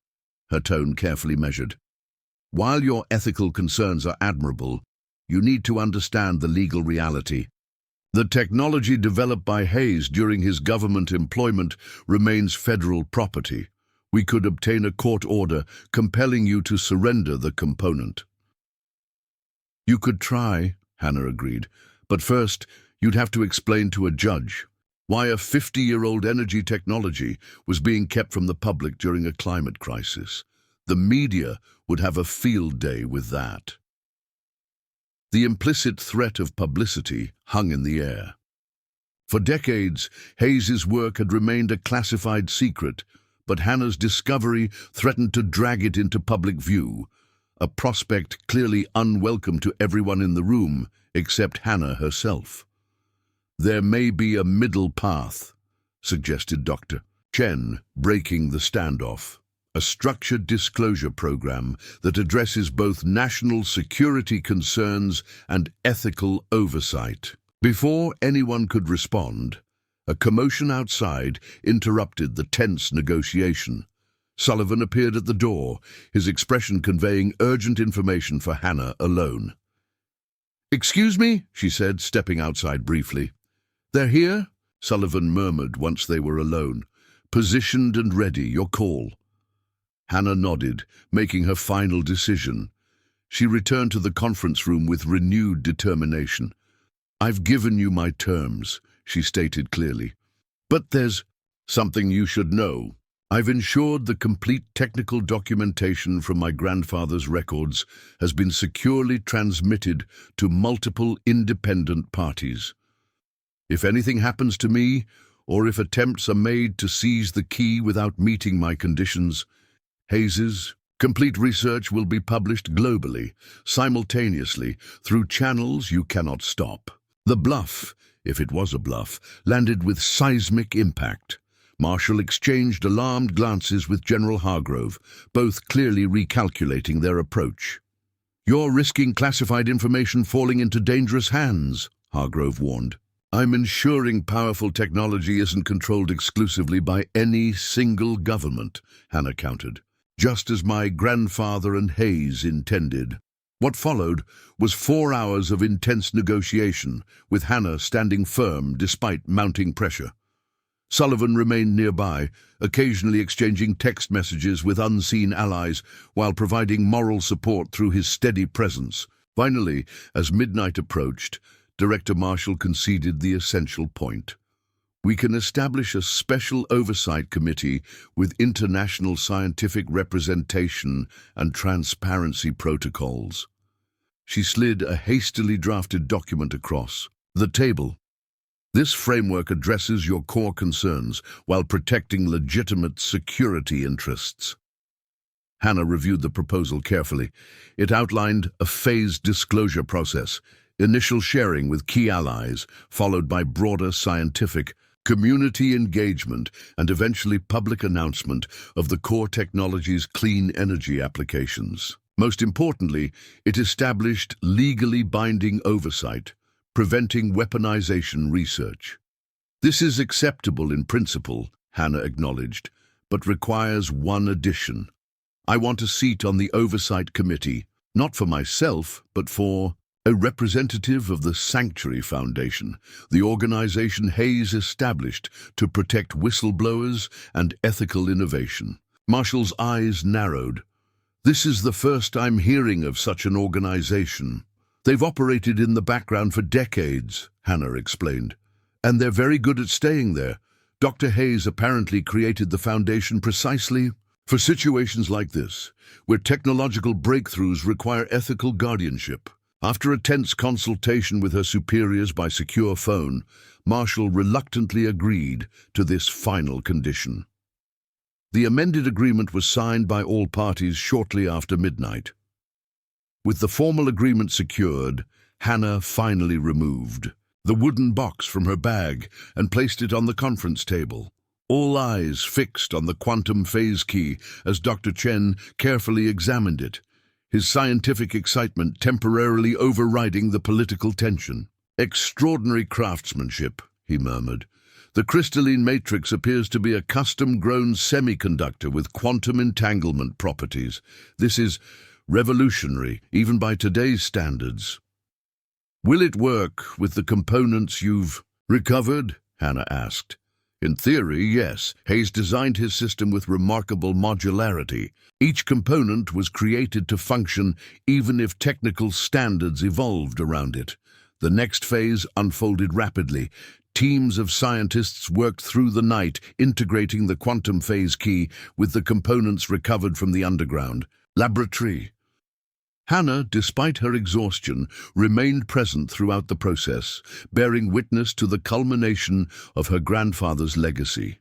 her tone carefully measured. While your ethical concerns are admirable, you need to understand the legal reality. The technology developed by Hayes during his government employment remains federal property. We could obtain a court order compelling you to surrender the component. You could try, Hannah agreed, but first you'd have to explain to a judge why a 50-year-old energy technology was being kept from the public during a climate crisis. The media would have a field day with that. The implicit threat of publicity hung in the air. For decades, Hayes's work had remained a classified secret, but Hannah's discovery threatened to drag it into public view, a prospect clearly unwelcome to everyone in the room except Hannah herself. There may be a middle path, suggested Dr. Chen, breaking the standoff. A structured disclosure program that addresses both national security concerns and ethical oversight. Before anyone could respond, a commotion outside interrupted the tense negotiation. Sullivan appeared at the door, his expression conveying urgent information for Hannah alone. "Excuse me," she said, stepping outside briefly. "They're here?" Sullivan murmured once they were alone. "Positioned and ready, your call." Hannah nodded, making her final decision. She returned to the conference room with renewed determination. "I've given you my terms," she stated clearly. "But there's something you should know. I've ensured the complete technical documentation from my grandfather's records has been securely transmitted to multiple independent parties. If anything happens to me, or if attempts are made to seize the key without meeting my conditions, Hayes's complete research will be published globally, simultaneously, through channels you cannot stop." The bluff, if it was a bluff, landed with seismic impact. Marshall exchanged alarmed glances with General Hargrove, both clearly recalculating their approach. "You're risking classified information falling into dangerous hands," Hargrove warned. "I'm ensuring powerful technology isn't controlled exclusively by any single government," Hannah countered. "Just as my grandfather and Hayes intended." What followed was 4 hours of intense negotiation, with Hannah standing firm despite mounting pressure. Sullivan remained nearby, occasionally exchanging text messages with unseen allies while providing moral support through his steady presence. Finally, as midnight approached, Director Marshall conceded the essential point. "We can establish a special oversight committee with international scientific representation and transparency protocols." She slid a hastily drafted document across the table. "This framework addresses your core concerns while protecting legitimate security interests." Hannah reviewed the proposal carefully. It outlined a phased disclosure process, initial sharing with key allies, followed by broader scientific community engagement, and eventually public announcement of the core technology's clean energy applications. Most importantly, it established legally binding oversight, preventing weaponization research. "This is acceptable in principle," Hannah acknowledged, "but requires one addition. I want a seat on the Oversight Committee, not for myself, but for a representative of the Sanctuary Foundation, the organization Hayes established to protect whistleblowers and ethical innovation." Marshall's eyes narrowed. "This is the first I'm hearing of such an organization." "They've operated in the background for decades," Hannah explained, "and they're very good at staying there. Dr. Hayes apparently created the foundation precisely for situations like this, where technological breakthroughs require ethical guardianship." After a tense consultation with her superiors by secure phone, Marshall reluctantly agreed to this final condition. The amended agreement was signed by all parties shortly after midnight. With the formal agreement secured, Hannah finally removed the wooden box from her bag and placed it on the conference table. All eyes fixed on the quantum phase key as Dr. Chen carefully examined it, his scientific excitement temporarily overriding the political tension. "Extraordinary craftsmanship," he murmured. "The crystalline matrix appears to be a custom-grown semiconductor with quantum entanglement properties. This is revolutionary, even by today's standards." "Will it work with the components you've recovered?" Hannah asked. In theory, yes. Hayes designed his system with remarkable modularity. Each component was created to function even if technical standards evolved around it. The next phase unfolded rapidly. Teams of scientists worked through the night, integrating the quantum phase key with the components recovered from the underground laboratory. Hannah, despite her exhaustion, remained present throughout the process, bearing witness to the culmination of her grandfather's legacy.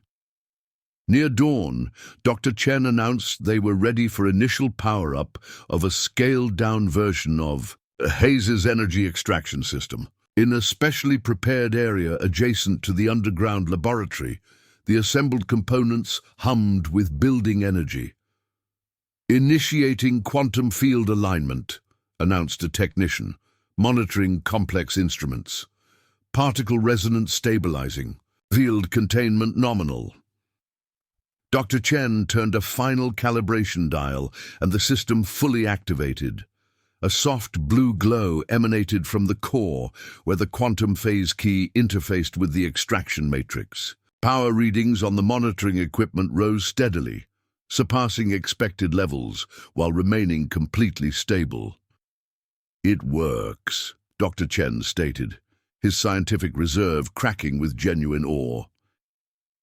Near dawn, Dr. Chen announced they were ready for initial power-up of a scaled-down version of Hayes's energy extraction system. In a specially prepared area adjacent to the underground laboratory, the assembled components hummed with building energy. "Initiating quantum field alignment," announced a technician, monitoring complex instruments. "Particle resonance stabilizing. Field containment nominal." Dr. Chen turned a final calibration dial, and the system fully activated. A soft blue glow emanated from the core, where the quantum phase key interfaced with the extraction matrix. Power readings on the monitoring equipment rose steadily, surpassing expected levels while remaining completely stable. "It works," Dr. Chen stated, his scientific reserve cracking with genuine awe.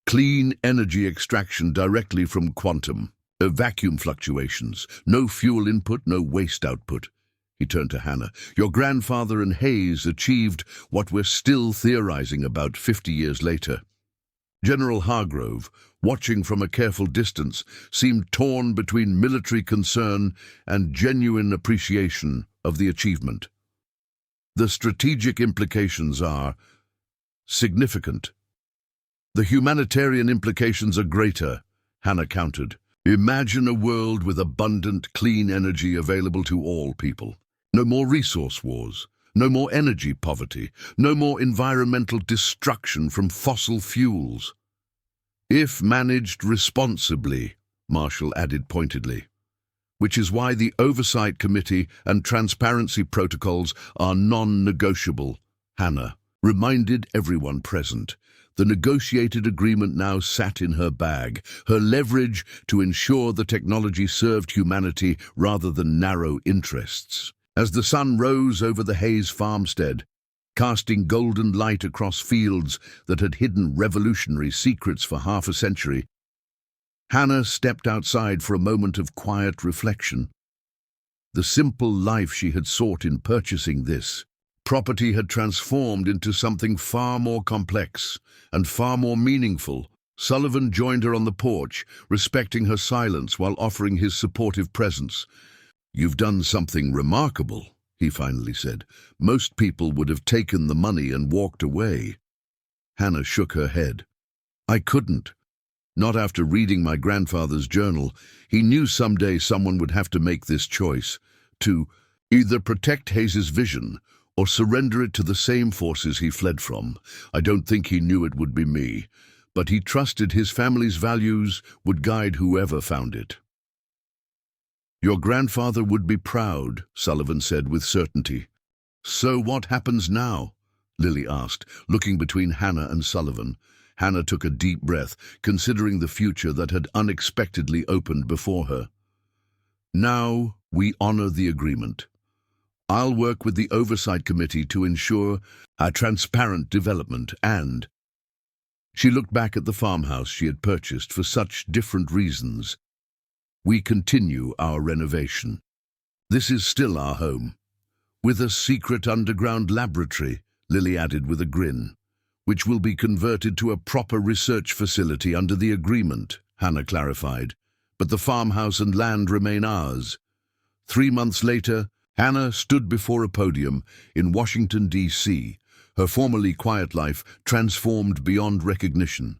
"Clean energy extraction directly from quantum. Vacuum fluctuations. No fuel input, no waste output." He turned to Hannah. "Your grandfather and Hayes achieved what we're still theorizing about 50 years later." General Hargrove, watching from a careful distance, seemed torn between military concern and genuine appreciation of the achievement. "The strategic implications are significant. The humanitarian implications are greater," Hannah countered. "Imagine a world with abundant, clean energy available to all people. No more resource wars, no more energy poverty, no more environmental destruction from fossil fuels. If managed responsibly," Marshall added pointedly. "Which is why the Oversight Committee and transparency protocols are non-negotiable," Hannah reminded everyone present. The negotiated agreement now sat in her bag, her leverage to ensure the technology served humanity rather than narrow interests. As the sun rose over the Hayes farmstead, casting golden light across fields that had hidden revolutionary secrets for half a century, Hannah stepped outside for a moment of quiet reflection. The simple life she had sought in purchasing this property had transformed into something far more complex and far more meaningful. Sullivan joined her on the porch, respecting her silence while offering his supportive presence. "You've done something remarkable," he finally said. "Most people would have taken the money and walked away." Hannah shook her head. "I couldn't. Not after reading my grandfather's journal. He knew someday someone would have to make this choice, to either protect Hayes's vision or surrender it to the same forces he fled from. I don't think he knew it would be me, but he trusted his family's values would guide whoever found it." "Your grandfather would be proud," Sullivan said with certainty. "So what happens now?" Lily asked, looking between Hannah and Sullivan. Hannah took a deep breath, considering the future that had unexpectedly opened before her. "Now we honor the agreement. I'll work with the Oversight Committee to ensure a transparent development and—" She looked back at the farmhouse she had purchased for such different reasons. "We continue our renovation. This is still our home. With a secret underground laboratory," Lily added with a grin, "which will be converted to a proper research facility under the agreement," Hannah clarified. "But the farmhouse and land remain ours." 3 months later, Hannah stood before a podium in Washington, D.C., her formerly quiet life transformed beyond recognition.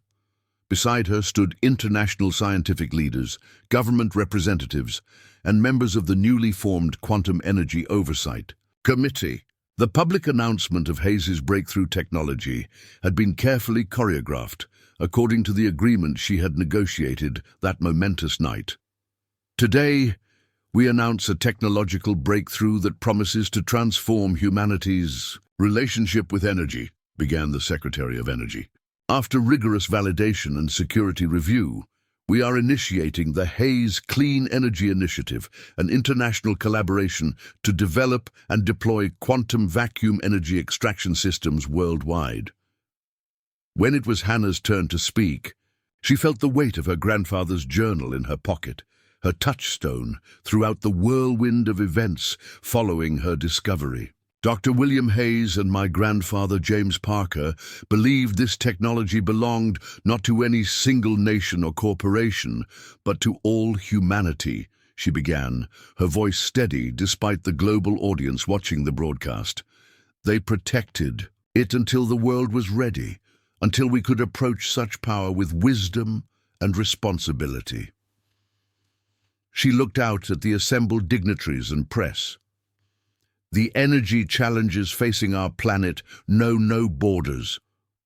Beside her stood international scientific leaders, government representatives, and members of the newly formed Quantum Energy Oversight Committee. The public announcement of Hayes's breakthrough technology had been carefully choreographed, according to the agreement she had negotiated that momentous night. "Today, we announce a technological breakthrough that promises to transform humanity's relationship with energy," began the Secretary of Energy. After rigorous validation and security review, we are initiating the Hayes Clean Energy Initiative, an international collaboration to develop and deploy quantum vacuum energy extraction systems worldwide. When it was Hannah's turn to speak, she felt the weight of her grandfather's journal in her pocket, her touchstone throughout the whirlwind of events following her discovery. Dr. William Hayes and my grandfather James Parker believed this technology belonged not to any single nation or corporation, but to all humanity, she began, her voice steady despite the global audience watching the broadcast. They protected it until the world was ready, until we could approach such power with wisdom and responsibility. She looked out at the assembled dignitaries and press. The energy challenges facing our planet know no borders.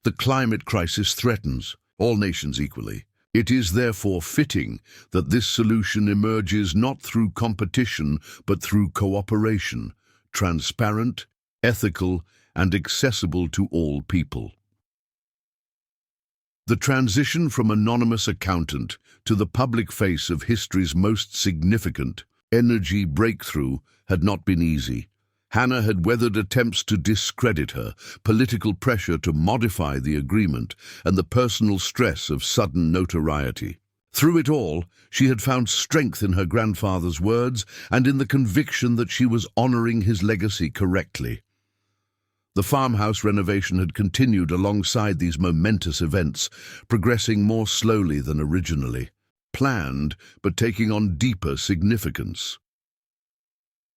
The climate crisis threatens all nations equally. It is therefore fitting that this solution emerges not through competition, but through cooperation, transparent, ethical, and accessible to all people. The transition from anonymous accountant to the public face of history's most significant energy breakthrough had not been easy. Hannah had weathered attempts to discredit her, political pressure to modify the agreement, and the personal stress of sudden notoriety. Through it all, she had found strength in her grandfather's words and in the conviction that she was honoring his legacy correctly. The farmhouse renovation had continued alongside these momentous events, progressing more slowly than originally planned, but taking on deeper significance.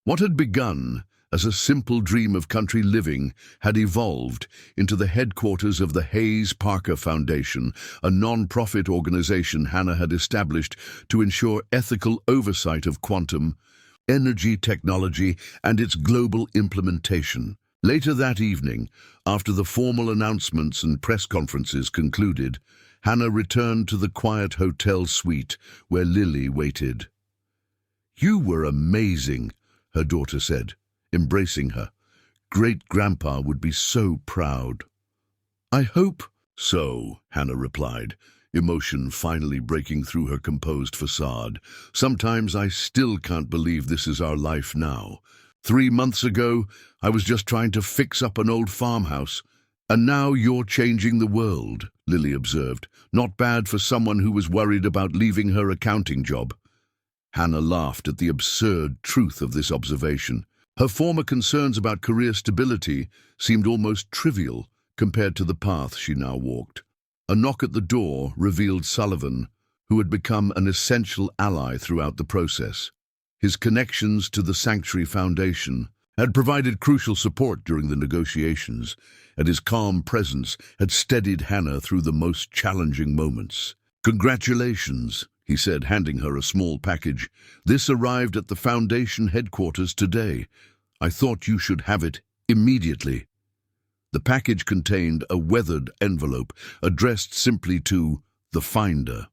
What had begun as a simple dream of country living had evolved into the headquarters of the Hayes Parker Foundation, a non-profit organization Hannah had established to ensure ethical oversight of quantum energy technology and its global implementation. Later that evening, after the formal announcements and press conferences concluded, Hannah returned to the quiet hotel suite where Lily waited. "You were amazing," her daughter said, embracing her. "Great-grandpa would be so proud." "I hope so," Hannah replied, emotion finally breaking through her composed facade. "Sometimes I still can't believe this is our life now. 3 months ago, I was just trying to fix up an old farmhouse, and now you're changing the world," Lily observed. "Not bad for someone who was worried about leaving her accounting job." Hannah laughed at the absurd truth of this observation. Her former concerns about career stability seemed almost trivial compared to the path she now walked. A knock at the door revealed Sullivan, who had become an essential ally throughout the process. His connections to the Sanctuary Foundation had provided crucial support during the negotiations, and his calm presence had steadied Hannah through the most challenging moments. "Congratulations," he said, handing her a small package. "This arrived at the Foundation headquarters today. I thought you should have it immediately." The package contained a weathered envelope addressed simply to the finder.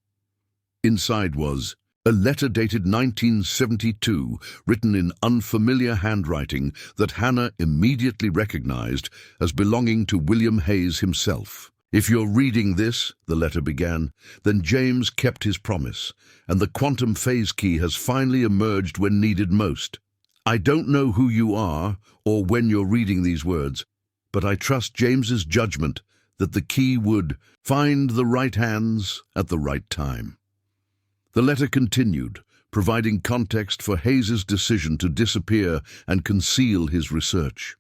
Inside was a letter dated 1972, written in unfamiliar handwriting that Hannah immediately recognized as belonging to William Hayes himself. "If you're reading this," the letter began, "then James kept his promise, and the quantum phase key has finally emerged when needed most. I don't know who you are or when you're reading these words, but I trust James's judgment that the key would find the right hands at the right time." The letter continued, providing context for Hayes's decision to disappear and conceal his research.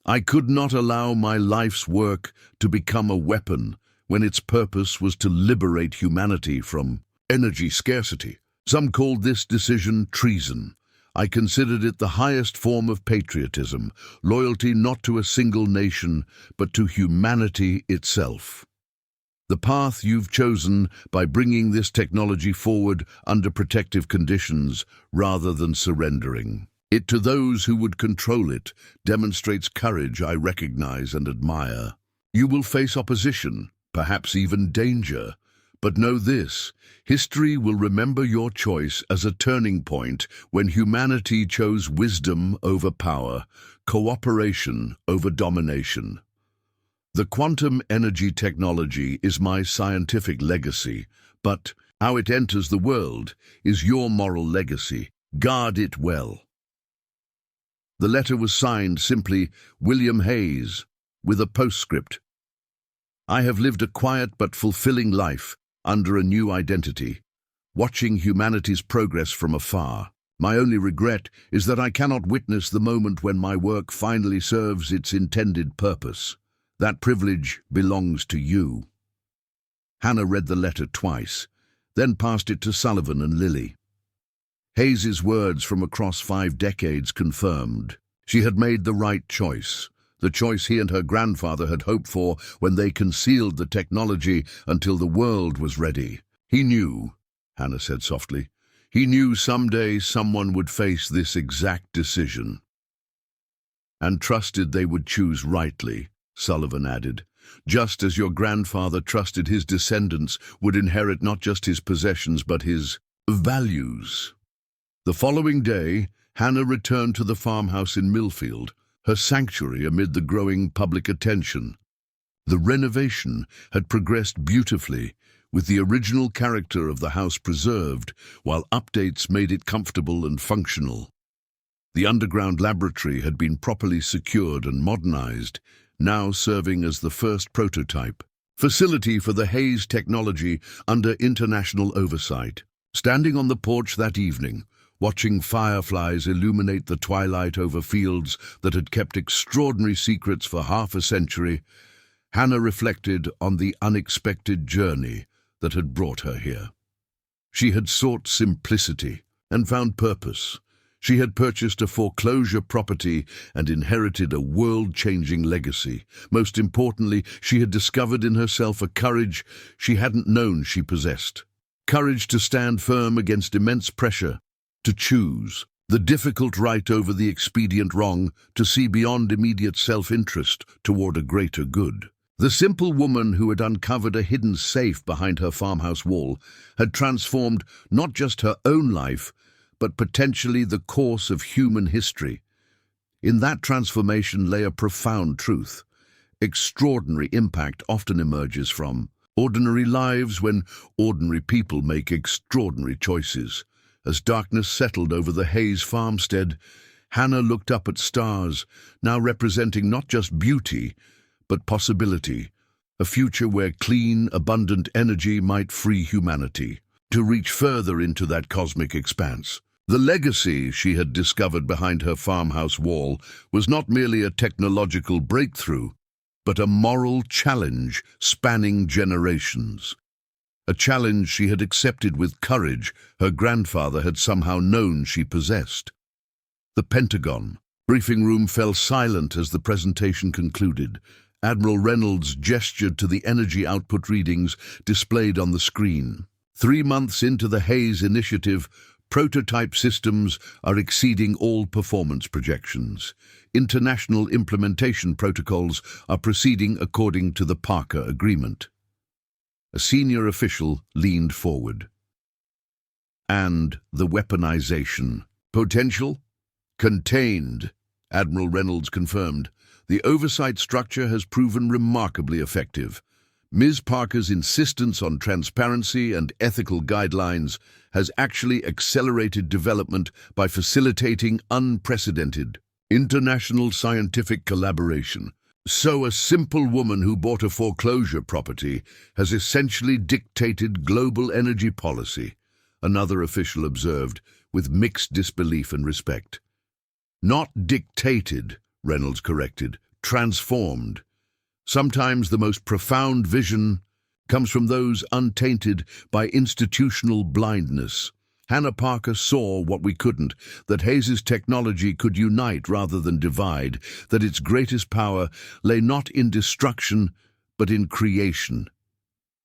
"I could not allow my life's work to become a weapon when its purpose was to liberate humanity from energy scarcity. Some called this decision treason. I considered it the highest form of patriotism, loyalty not to a single nation, but to humanity itself. The path you've chosen by bringing this technology forward under protective conditions rather than surrendering it to those who would control it demonstrates courage I recognize and admire. You will face opposition, perhaps even danger, but know this: history will remember your choice as a turning point when humanity chose wisdom over power, cooperation over domination. The quantum energy technology is my scientific legacy, but how it enters the world is your moral legacy. Guard it well. The letter was signed simply William Hayes, with a postscript. I have lived a quiet but fulfilling life under a new identity, watching humanity's progress from afar. My only regret is that I cannot witness the moment when my work finally serves its intended purpose. That privilege belongs to you. Hannah read the letter twice, then passed it to Sullivan and Lily. Hayes's words from across 5 decades confirmed. She had made the right choice, the choice he and her grandfather had hoped for when they concealed the technology until the world was ready. He knew, Hannah said softly, he knew someday someone would face this exact decision. And trusted they would choose rightly, Sullivan added, just as your grandfather trusted his descendants would inherit not just his possessions but his values. The following day, Hannah returned to the farmhouse in Millfield, her sanctuary amid the growing public attention. The renovation had progressed beautifully, with the original character of the house preserved, while updates made it comfortable and functional. The underground laboratory had been properly secured and modernized, now serving as the first prototype facility for the Hayes technology under international oversight. Standing on the porch that evening, watching fireflies illuminate the twilight over fields that had kept extraordinary secrets for half a century, Hannah reflected on the unexpected journey that had brought her here. She had sought simplicity and found purpose. She had purchased a foreclosure property and inherited a world-changing legacy. Most importantly, she had discovered in herself a courage she hadn't known she possessed. Courage to stand firm against immense pressure, to choose the difficult right over the expedient wrong, to see beyond immediate self-interest toward a greater good. The simple woman who had uncovered a hidden safe behind her farmhouse wall had transformed not just her own life, but potentially the course of human history. In that transformation lay a profound truth. Extraordinary impact often emerges from ordinary lives when ordinary people make extraordinary choices. As darkness settled over the Hayes farmstead, Hannah looked up at stars, now representing not just beauty, but possibility, a future where clean, abundant energy might free humanity to reach further into that cosmic expanse. The legacy she had discovered behind her farmhouse wall was not merely a technological breakthrough, but a moral challenge spanning generations. A challenge she had accepted with courage her grandfather had somehow known she possessed. The Pentagon briefing room fell silent as the presentation concluded. Admiral Reynolds gestured to the energy output readings displayed on the screen. 3 months into the Hayes initiative, prototype systems are exceeding all performance projections. International implementation protocols are proceeding according to the Parker Agreement. A senior official leaned forward. And the weaponization potential? Contained, Admiral Reynolds confirmed. The oversight structure has proven remarkably effective. Ms. Parker's insistence on transparency and ethical guidelines has actually accelerated development by facilitating unprecedented international scientific collaboration. So a simple woman who bought a foreclosure property has essentially dictated global energy policy, another official observed, with mixed disbelief and respect. Not dictated, Reynolds corrected, transformed. Sometimes the most profound vision comes from those untainted by institutional blindness. Hannah Parker saw what we couldn't, that Hayes's technology could unite rather than divide, that its greatest power lay not in destruction, but in creation.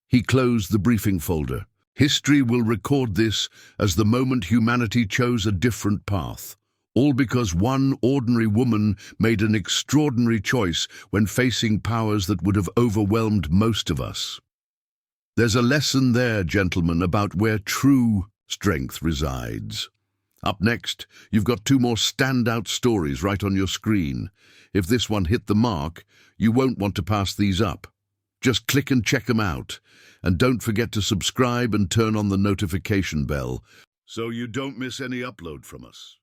He closed the briefing folder. History will record this as the moment humanity chose a different path. All because one ordinary woman made an extraordinary choice when facing powers that would have overwhelmed most of us. There's a lesson there, gentlemen, about where true strength resides. Up next, you've got two more standout stories right on your screen. If this one hit the mark, you won't want to pass these up. Just click and check them out. And don't forget to subscribe and turn on the notification bell so you don't miss any upload from us.